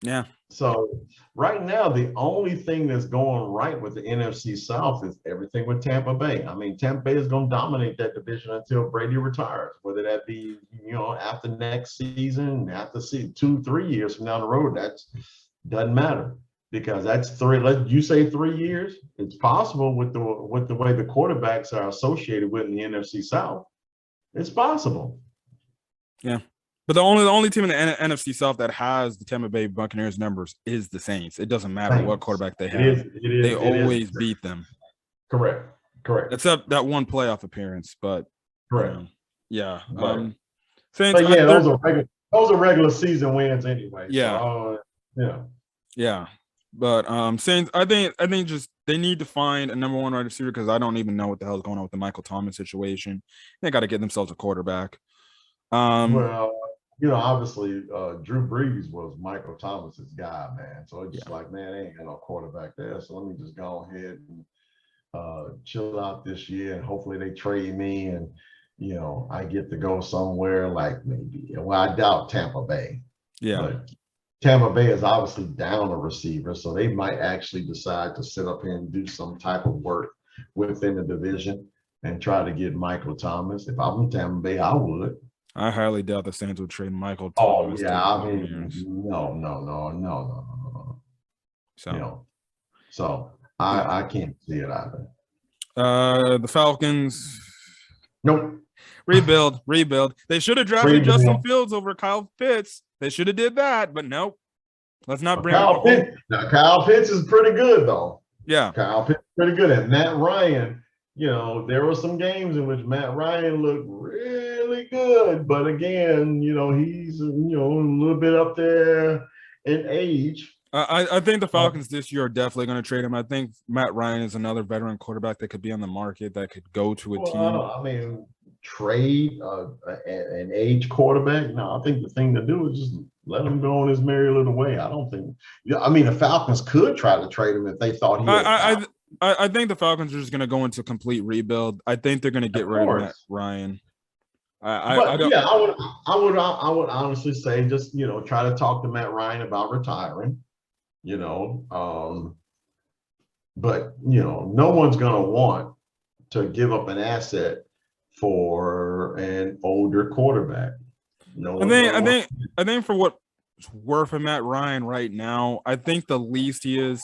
A: Yeah.
B: So right now, the only thing that's going right with the NFC South is everything with Tampa Bay. I mean, Tampa Bay is going to dominate that division until Brady retires, whether that be, after next season, after 2-3 years from down the road, doesn't matter, because that's 3. You say 3 years. It's possible with the way the quarterbacks are associated with in the NFC South. It's possible.
A: Yeah, but the only team in the NFC South that has the Tampa Bay Buccaneers numbers is the Saints. It doesn't matter what quarterback they have. They always beat them.
B: Correct.
A: Except that one playoff appearance, but
B: correct.
A: Yeah.
B: Right.
A: Saints.
B: But yeah, those are regular season wins anyway.
A: Yeah.
B: So,
A: yeah. But Saints, I think just they need to find a number 1 wide receiver, because I don't even know what the hell is going on with the Michael Thomas situation. They got to get themselves a quarterback.
B: Well, obviously Drew Brees was Michael Thomas's guy, man. So it's just like, man, they ain't got no quarterback there. So let me just go ahead and chill out this year, and hopefully they trade me, and I get to go somewhere like maybe. Well, I doubt Tampa Bay.
A: Yeah.
B: But Tampa Bay is obviously down a receiver, so they might actually decide to sit up here and do some type of work within the division and try to get Michael Thomas. If I'm in Tampa Bay, I would.
A: I highly doubt the Saints would trade Michael Thomas.
B: Oh yeah, I mean, no. So I can't see it either.
A: The Falcons.
B: Nope.
A: Rebuild. They should have drafted Justin Fields over Kyle Pitts. They should have did that, but nope. Let's not bring
B: Kyle Pitts. Now, Kyle Pitts is pretty good, though.
A: Yeah.
B: Kyle Pitts is pretty good. And Matt Ryan, there were some games in which Matt Ryan looked really good. But again, he's, a little bit up there in age.
A: I think the Falcons this year are definitely going to trade him. I think Matt Ryan is another veteran quarterback that could be on the market, that could go to a team.
B: I mean, trade an age quarterback. No, I think the thing to do is just let him go on his merry little way. I don't think. I mean, the Falcons could try to trade him if they thought he.
A: I think the Falcons are just going to go into complete rebuild. I think they're going to get rid of Matt Ryan.
B: I would honestly say just try to talk to Matt Ryan about retiring. But no one's going to want to give up an asset for an older quarterback. No one's going to want.
A: I think for what's worth of Matt Ryan right now, I think the least he is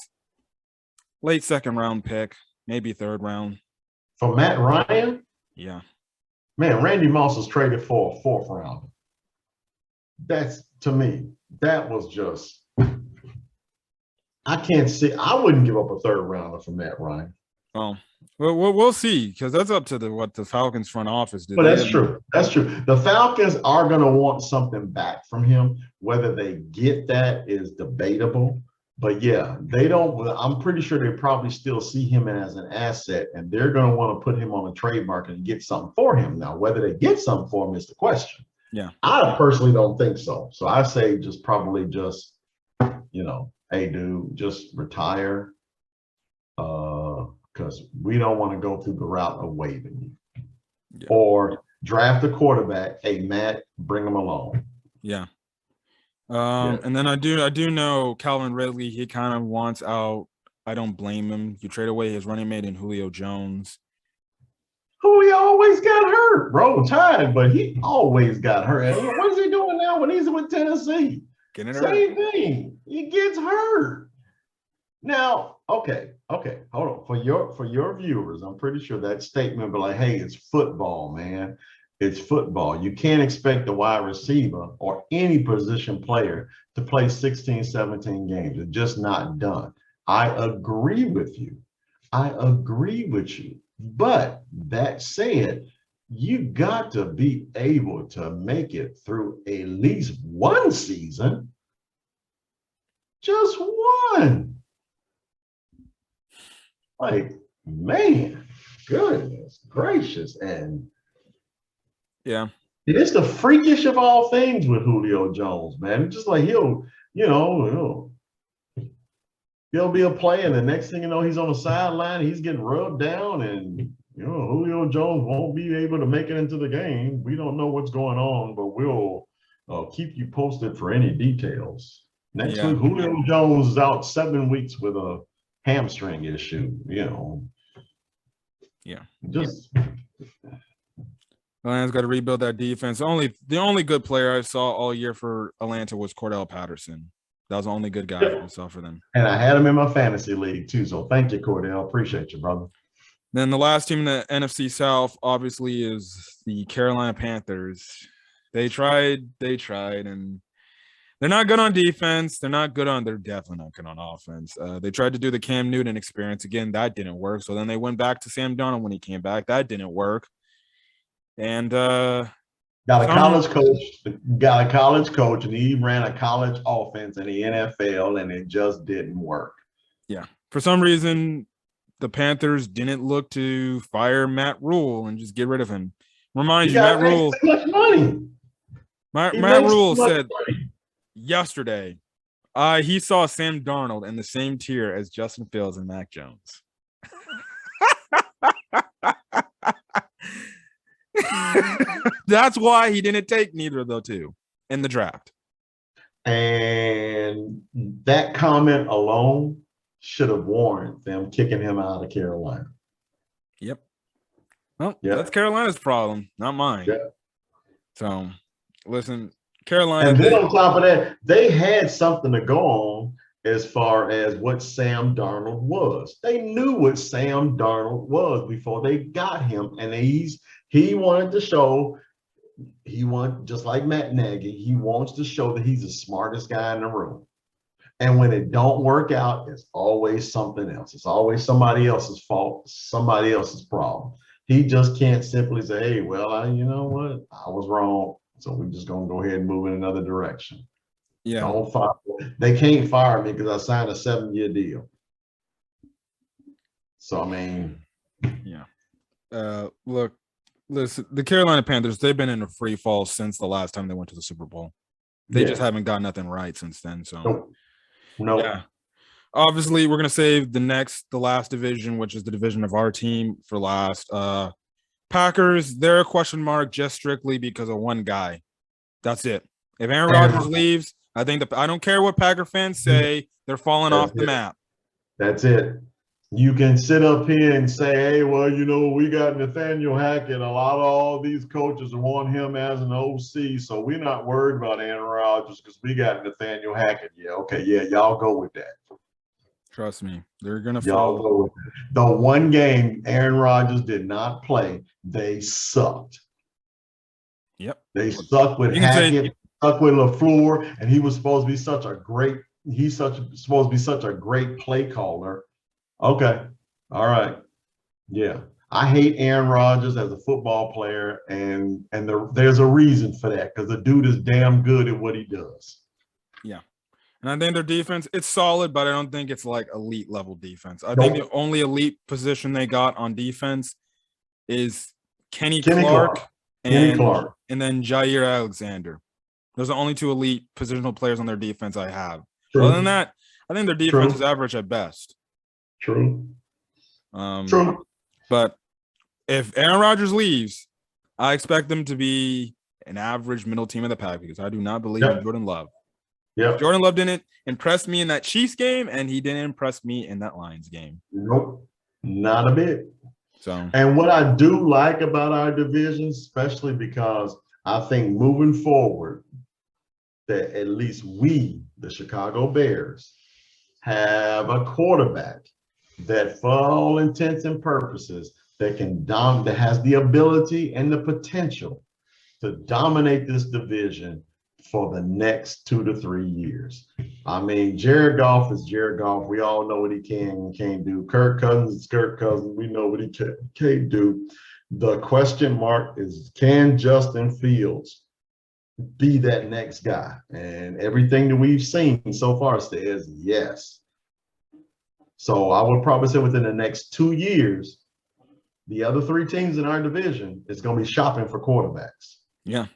A: late second round pick, maybe third round.
B: For Matt Ryan?
A: Yeah.
B: Man, Randy Moss was traded for a fourth rounder. That's, to me, that was just, I can't see. I wouldn't give up a third rounder for Matt Ryan.
A: Oh, well, we'll see, because that's up to what the Falcons front office did.
B: But that's true. That's true. The Falcons are going to want something back from him. Whether they get that is debatable. But yeah, they don't. I'm pretty sure they probably still see him as an asset, and they're going to want to put him on a trade market and get something for him. Now, whether they get something for him is the question.
A: Yeah,
B: I personally don't think so. So I say probably just, hey, dude, just retire, because we don't want to go through the route of waiving you, or draft a quarterback. Hey, Matt, bring him along.
A: Yeah. And then I do know Calvin Ridley, he kind of wants out. I don't blame him. You trade away his running mate in Julio Jones.
B: Julio always got hurt. Roll Tide, but he always got hurt. What is he doing now when he's with Tennessee? Same thing. He gets hurt. Now, okay, hold on. For your viewers, I'm pretty sure that statement will be like, hey, it's football, man. It's football. You can't expect a wide receiver or any position player to play 16, 17 games. It's just not done. I agree with you. But that said, you got to be able to make it through at least one season. Just one. Like, man, goodness gracious. And
A: yeah,
B: it's the freakish of all things with Julio Jones, man. It's just like he'll be a player, and the next thing you know, he's on the sideline, he's getting rubbed down, and Julio Jones won't be able to make it into the game. We don't know what's going on, but we'll keep you posted for any details. Next week, Julio Jones is out 7 weeks with a hamstring issue. Just.
A: Atlanta's got to rebuild that defense. The only good player I saw all year for Atlanta was Cordell Patterson. That was the only good guy I saw for them.
B: And I had him in my fantasy league too. So thank you, Cordell. Appreciate you, brother.
A: Then the last team in the NFC South obviously is the Carolina Panthers. They tried, and they're not good on defense. They're definitely not good on offense. They tried to do the Cam Newton experience again. That didn't work. So then they went back to Sam Darnold when he came back. That didn't work. And
B: got a college coach, and he ran a college offense in the NFL, and it just didn't work.
A: Yeah. For some reason, the Panthers didn't look to fire Matt Rule and just get rid of him. Reminds you, Matt Rule. Matt Rule said yesterday, he saw Sam Darnold in the same tier as Justin Fields and Mac Jones. That's why he didn't take neither of those two in the draft.
B: And that comment alone should have warranted them kicking him out of Carolina.
A: Yep. Well, that's Carolina's problem, not mine.
B: Yeah.
A: So, listen, Carolina.
B: And then on top of that, they had something to go on as far as what Sam Darnold was. They knew what Sam Darnold was before they got him, and he wanted to show. He wanted, just like Matt Nagy, he wants to show that he's the smartest guy in the room. And when it don't work out, it's always something else. It's always somebody else's fault, somebody else's problem. He just can't simply say, hey, well, you know what? I was wrong. So we're just going to go ahead and move in another direction.
A: Yeah.
B: Don't fire. They can't fire me because I signed a 7-year deal. So, I mean.
A: Yeah. Look, listen, the Carolina Panthers, they've been in a free fall since the last time they went to the Super Bowl. They just haven't got nothing right since then. So,
B: no.
A: Yeah. Obviously, we're going to save the last division, which is the division of our team, for last. Packers, they're a question mark just strictly because of one guy. That's it. If Aaron Rodgers leaves, I don't care what Packer fans say, they're falling off the map.
B: That's it. you can sit up here and say, hey, well, we got Nathaniel Hackett. A lot of all these coaches want him as an OC, so we're not worried about Aaron Rodgers because we got Nathaniel Hackett. Yeah, okay, yeah, y'all go with that.
A: Trust me, they're going to
B: Y'all
A: fall.
B: go with that. The one game Aaron Rodgers did not play, they sucked.
A: Yep.
B: They sucked with Hackett, sucked with LaFleur, and he was supposed to be such a great play caller. Okay. All right. Yeah. I hate Aaron Rodgers as a football player, and there's a reason for that because the dude is damn good at what he does.
A: Yeah. And I think their defense, it's solid, but I don't think it's like elite level defense. I think the only elite position they got on defense is Kenny Clark and then Jair Alexander. Those are the only two elite positional players on their defense I have.
B: True.
A: Other than that, I think their defense is average at best.
B: True.
A: But if Aaron Rodgers leaves, I expect them to be an average middle team of the pack because I do not believe in Jordan Love.
B: Yeah.
A: Jordan Love didn't impress me in that Chiefs game, and he didn't impress me in that Lions game.
B: Nope. Not a bit.
A: So,
B: and what I do like about our division, especially because I think moving forward, that at least we, the Chicago Bears, have a quarterback that, for all intents and purposes, that has the ability and the potential to dominate this division for the next 2 to 3 years. I mean, Jared Goff is Jared Goff. We all know what he can and can't do. Kirk Cousins is Kirk Cousins. We know what he can't do. The question mark is, can Justin Fields be that next guy? And everything that we've seen so far says yes. So I would probably say within the next 2 years, the other 3 teams in our division is going to be shopping for quarterbacks.
A: Yeah.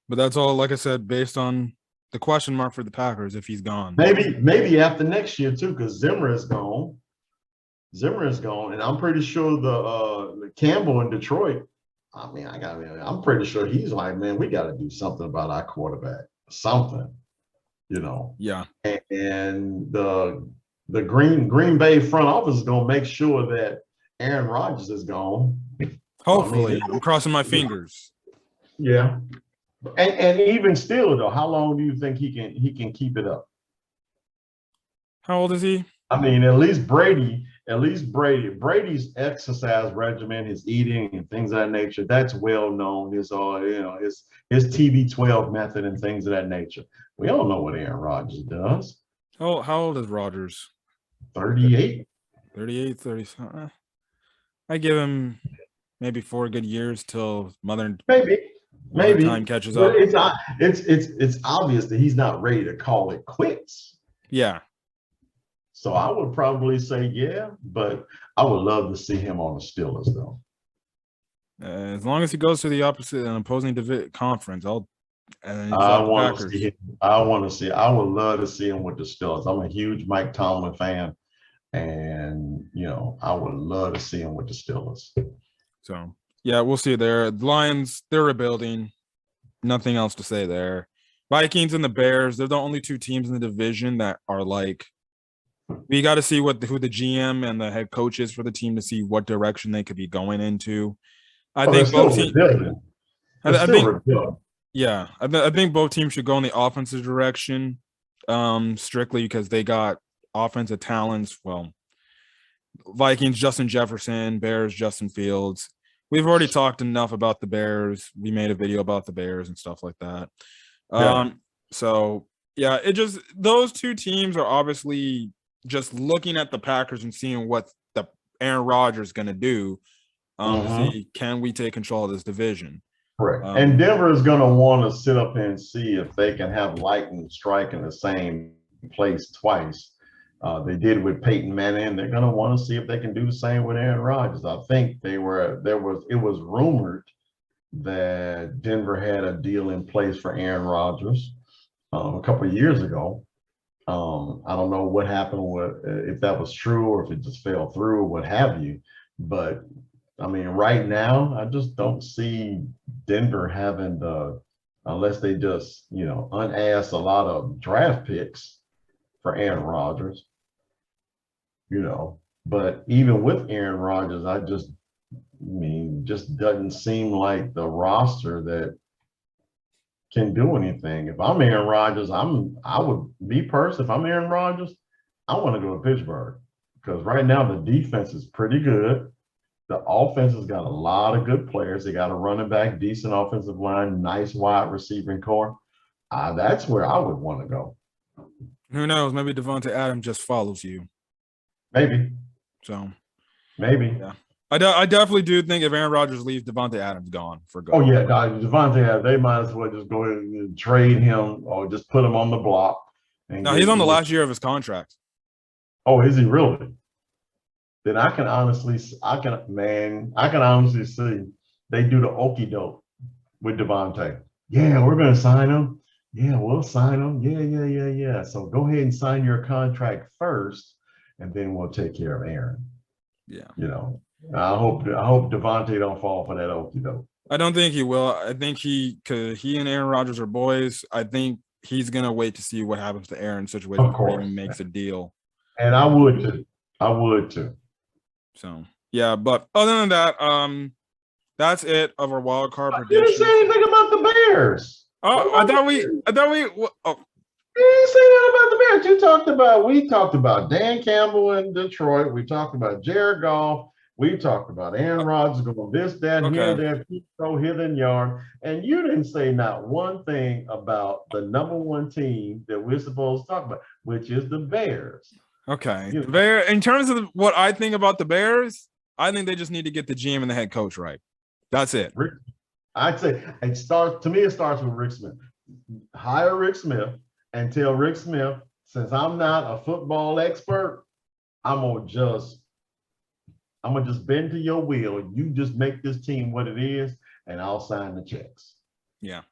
A: But that's all, like I said, based on the question mark for the Packers if he's gone.
B: Maybe after next year too, because Zimmer is gone. And I'm pretty sure the Campbell in Detroit. I'm pretty sure he's like, man, we got to do something about our quarterback. Something,
A: Yeah.
B: And the Green Bay front office is going to make sure that Aaron Rodgers is gone.
A: Hopefully, I'm crossing my fingers.
B: Yeah. And even still, though, how long do you think he can keep it up?
A: How old is he?
B: I mean, at least Brady's exercise regimen, his eating and things of that nature, that's well known. His TB12 method and things of that nature. We all know what Aaron Rodgers does.
A: Oh, how old is Rodgers?
B: 38.
A: 38, 30. I give him maybe 4 good years till Maybe time catches up.
B: It's obvious that he's not ready to call it quits.
A: Yeah.
B: So I would probably say yeah, but I would love to see him on the Steelers though.
A: As long as he goes to the opposite and opposing conference, I would love to see him with the Steelers. I'm a huge Mike Tomlin fan, and I would love to see him with the Steelers. So. Yeah, we'll see there. The Lions, they're rebuilding. Nothing else to say there. Vikings and the Bears, they're the only 2 teams in the division that are like, we got to see who the GM and the head coach is for the team to see what direction they could be going into. I think both teams. I think both teams should go in the offensive direction, strictly because they got offensive talents. Well, Vikings, Justin Jefferson, Bears, Justin Fields. We've already talked enough about the Bears. We made a video about the Bears and stuff like that. Those 2 teams are obviously just looking at the Packers and seeing what the Aaron Rodgers is going to do. To see, can we take control of this division?
B: Correct. And Denver is going to want to sit up and see if they can have lightning strike in the same place twice. They did with Peyton Manning. They're going to want to see if they can do the same with Aaron Rodgers. I think it was rumored that Denver had a deal in place for Aaron Rodgers a couple of years ago. I don't know what happened if that was true or if it just fell through or what have you. But I mean, right now, I just don't see Denver having unless they just, unass a lot of draft picks for Aaron Rodgers. But even with Aaron Rodgers, just doesn't seem like the roster that can do anything. If I'm Aaron Rodgers, if I'm Aaron Rodgers, I want to go to Pittsburgh because right now the defense is pretty good. The offense has got a lot of good players. They got a running back, decent offensive line, nice wide receiving core. That's where I would want to go.
A: Who knows? Maybe Devontae Adams just follows you.
B: Maybe.
A: So
B: maybe.
A: Yeah. I definitely do think if Aaron Rodgers leaves, Devontae Adams gone for good.
B: Oh yeah, Devontae Adams. They might as well just go ahead and trade him or just put him on the block.
A: No, he's on the last year of his contract.
B: Oh, is he really? Then I can honestly see they do the okie doke with Devontae. Yeah, we're gonna sign him. Yeah, we'll sign him. Yeah. So go ahead and sign your contract first, and then we'll take care of Aaron.
A: Yeah.
B: I hope Devontae don't fall for that okie doke.
A: I don't think he will. I think because he and Aaron Rodgers are boys. I think he's gonna wait to see what happens to Aaron's situation before he makes a deal.
B: And I would too.
A: So yeah, but other than that, that's it of our wild card
B: You
A: predictions.
B: didn't say anything about the Bears.
A: I thought we.
B: You didn't say anything about the Bears. We talked about Dan Campbell in Detroit. We talked about Jared Goff. We talked about Aaron Rodgers going this, that, here, there, here, and yard. And you didn't say not one thing about the number one team that we're supposed to talk about, which is the Bears.
A: Okay. In terms of what I think about the Bears, I think they just need to get the GM and the head coach right. That's it.
B: I'd say it starts with Rick Smith. Hire Rick Smith and tell Rick Smith, since I'm not a football expert, I'm gonna just bend to your will. You just make this team what it is, and I'll sign the checks.
A: Yeah.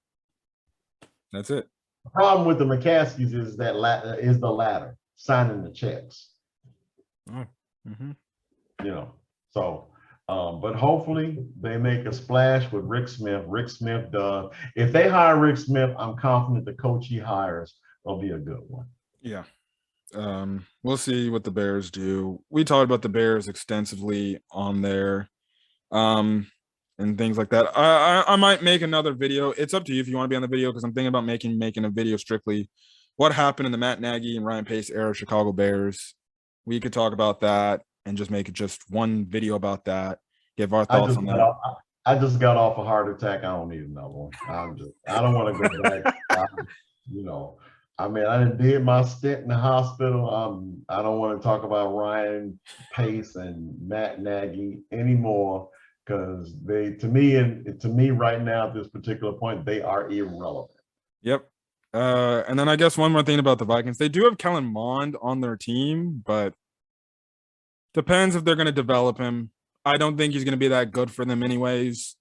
A: That's it.
B: The problem with the McCaskies is the latter, signing the checks.
A: Oh. Mm-hmm.
B: But hopefully they make a splash with Rick Smith. Rick Smith does. If they hire Rick Smith, I'm confident the coach he hires will be a good one.
A: Yeah. We'll see what the Bears do. We talked about the Bears extensively on there, and things like that. I might make another video. It's up to you if you want to be on the video, because I'm thinking about making a video strictly what happened in the Matt Nagy and Ryan Pace era Chicago Bears. We could talk about that and just make it just one video about that. Give our thoughts on that.
B: I just got off a heart attack. I don't need another one. I don't want to go back. I did my stint in the hospital. I don't want to talk about Ryan Pace and Matt Nagy anymore, because to me right now at this particular point, they are irrelevant.
A: Yep. And then I guess one more thing about the Vikings. They do have Kellen Mond on their team, but depends if they're going to develop him. I don't think he's going to be that good for them anyways.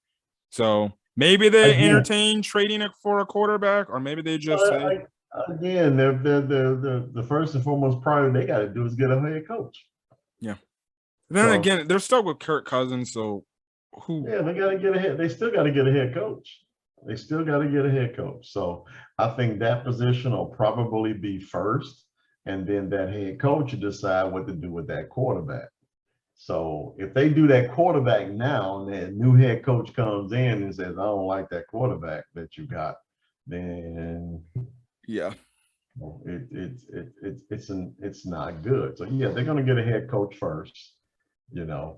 A: So maybe they entertain trading it for a quarterback, or maybe they just say.
B: Again, the first and foremost priority they got to do is get a head coach.
A: Yeah. Then again, they're stuck with Kirk Cousins, so who?
B: Yeah, they got to get a head. They still got to get a head coach. So I think that position will probably be first, and then that head coach will decide what to do with that quarterback. So if they do that quarterback now, and that new head coach comes in and says, "I don't like that quarterback that you got," then
A: yeah,
B: it's not good. So yeah, they're going to get a head coach first. The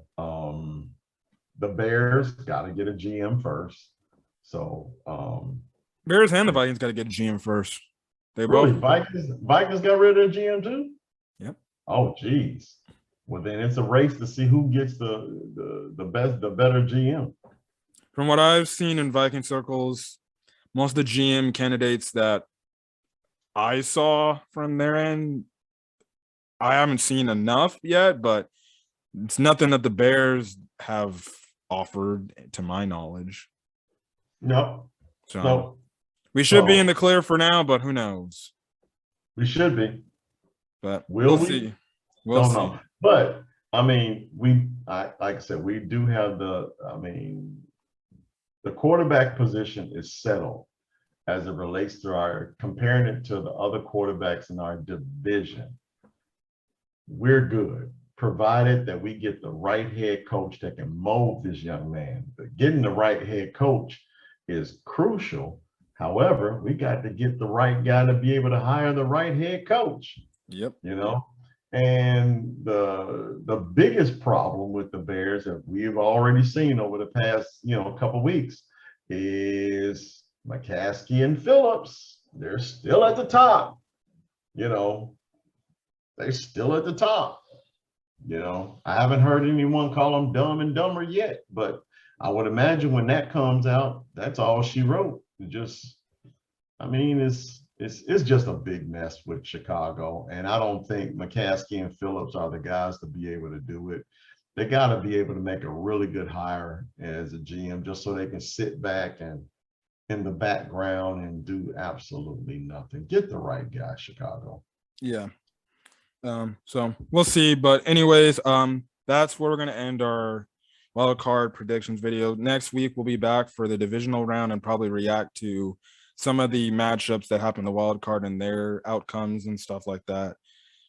B: Bears got to get a GM first. So
A: Bears and the Vikings got to get a GM first. They
B: really
A: both.
B: Vikings got rid of their GM too.
A: Yep.
B: Oh geez. Well, then it's a race to see who gets the better GM.
A: From what I've seen in Viking circles, most of the GM candidates that I saw from their end, I haven't seen enough yet, but it's nothing that the Bears have offered to my knowledge.
B: No.
A: So we should be in the clear for now, but who knows?
B: We should be.
A: But we'll see. We'll see.
B: Know. But like I said, we do have the quarterback position is settled as it relates to comparing it to the other quarterbacks in our division. We're good. provided that we get the right head coach that can mold this young man. But getting the right head coach is crucial. However, we got to get the right guy to be able to hire the right head coach.
A: Yep.
B: You know, and the biggest problem with the Bears that we've already seen over the past, couple of weeks is McCaskey and Phillips. They're still at the top. They're still at the top. I haven't heard anyone call them dumb and dumber yet, but I would imagine when that comes out, that's all she wrote. It's just a big mess with Chicago, and I don't think McCaskey and Phillips are the guys to be able to do it. They got to be able to make a really good hire as a GM, just so they can sit back and in the background and do absolutely nothing. Get the right guy, Chicago.
A: Yeah. So we'll see. But anyways, that's where we're going to end our wild card predictions video. Next week, we'll be back for the divisional round and probably react to some of the matchups that happen in the wild card and their outcomes and stuff like that.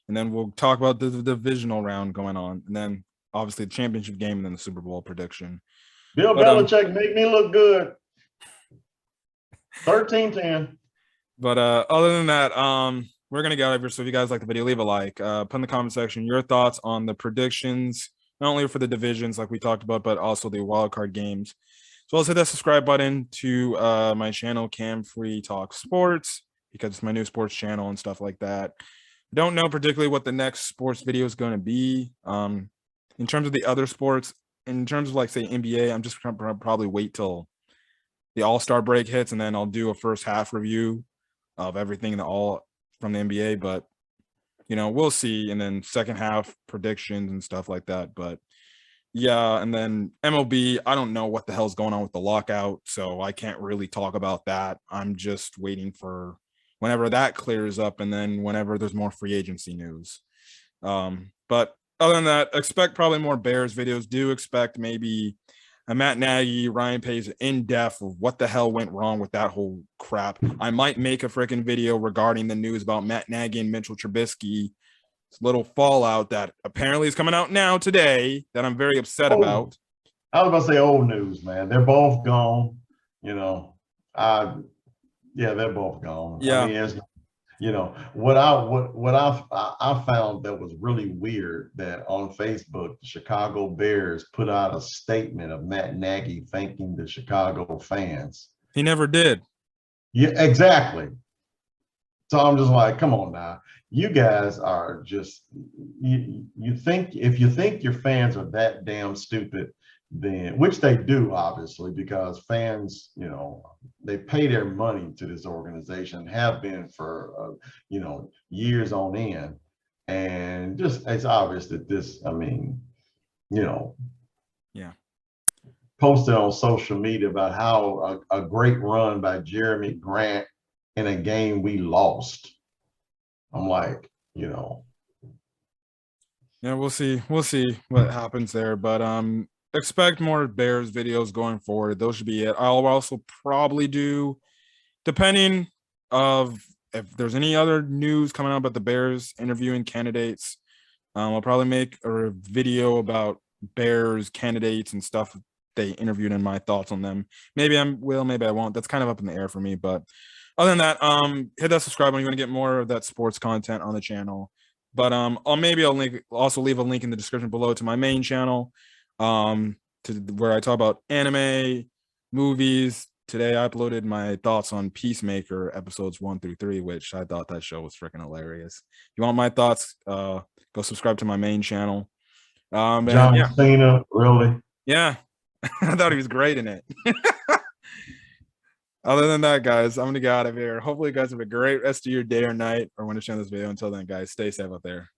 A: And then we'll talk about the divisional round going on. And then obviously the championship game and then the Super Bowl prediction.
B: Bill Belichick make me look good. 13-10.
A: But other than that, we're going to get out of here. So if you guys like the video, leave a like. Put in the comment section your thoughts on the predictions, not only for the divisions like we talked about, but also the wild card games. So let's hit that subscribe button to my channel, Cam Free Talk Sports, because it's my new sports channel and stuff like that. I don't know particularly what the next sports video is going to be. In terms of the other sports, in terms of like, say, NBA, I'm just going to probably wait till the All-Star break hits, and then I'll do a first half review of everything from the NBA. But, we'll see. And then second half predictions and stuff like that. But yeah, and then MLB, I don't know what the hell's going on with the lockout, so I can't really talk about that. I'm just waiting for whenever that clears up and then whenever there's more free agency news. But other than that, expect probably more Bears videos. Do expect maybe a Matt Nagy, Ryan Pace in-depth of what the hell went wrong with that whole crap. I might make a freaking video regarding the news about Matt Nagy and Mitchell Trubisky. Little fallout that apparently is coming out now today that I'm very upset about.
B: I was about to say old news, man. They're both gone. They're both gone.
A: Yeah.
B: I mean, what I found that was really weird that on Facebook, the Chicago Bears put out a statement of Matt Nagy thanking the Chicago fans.
A: He never did.
B: Yeah, exactly. So I'm just like, come on now. You guys are just, if you think your fans are that damn stupid, then, which they do, obviously, because fans, they pay their money to this organization, have been for, years on end. And just, it's obvious that this,
A: yeah,
B: posted on social media about how a great run by Jeremy Grant in a game we lost. I'm like,
A: yeah, we'll see what happens there, but expect more Bears videos going forward. Those should be it. I'll also probably do, depending of if there's any other news coming out about the Bears interviewing candidates, I'll probably make a video about Bears candidates and stuff they interviewed and my thoughts on them. Maybe I will, maybe I won't. That's kind of up in the air for me, but other than that, hit that subscribe button. You want to get more of that sports content on the channel. But I'll also leave a link in the description below to my main channel, to where I talk about anime, movies. Today I uploaded my thoughts on Peacemaker episodes 1 through 3, which I thought that show was freaking hilarious. If you want my thoughts, go subscribe to my main channel.
B: John Cena, really?
A: Yeah, I thought he was great in it. Other than that, guys, I'm going to get out of here. Hopefully, you guys have a great rest of your day or night or when to share this video. Until then, guys, stay safe out there.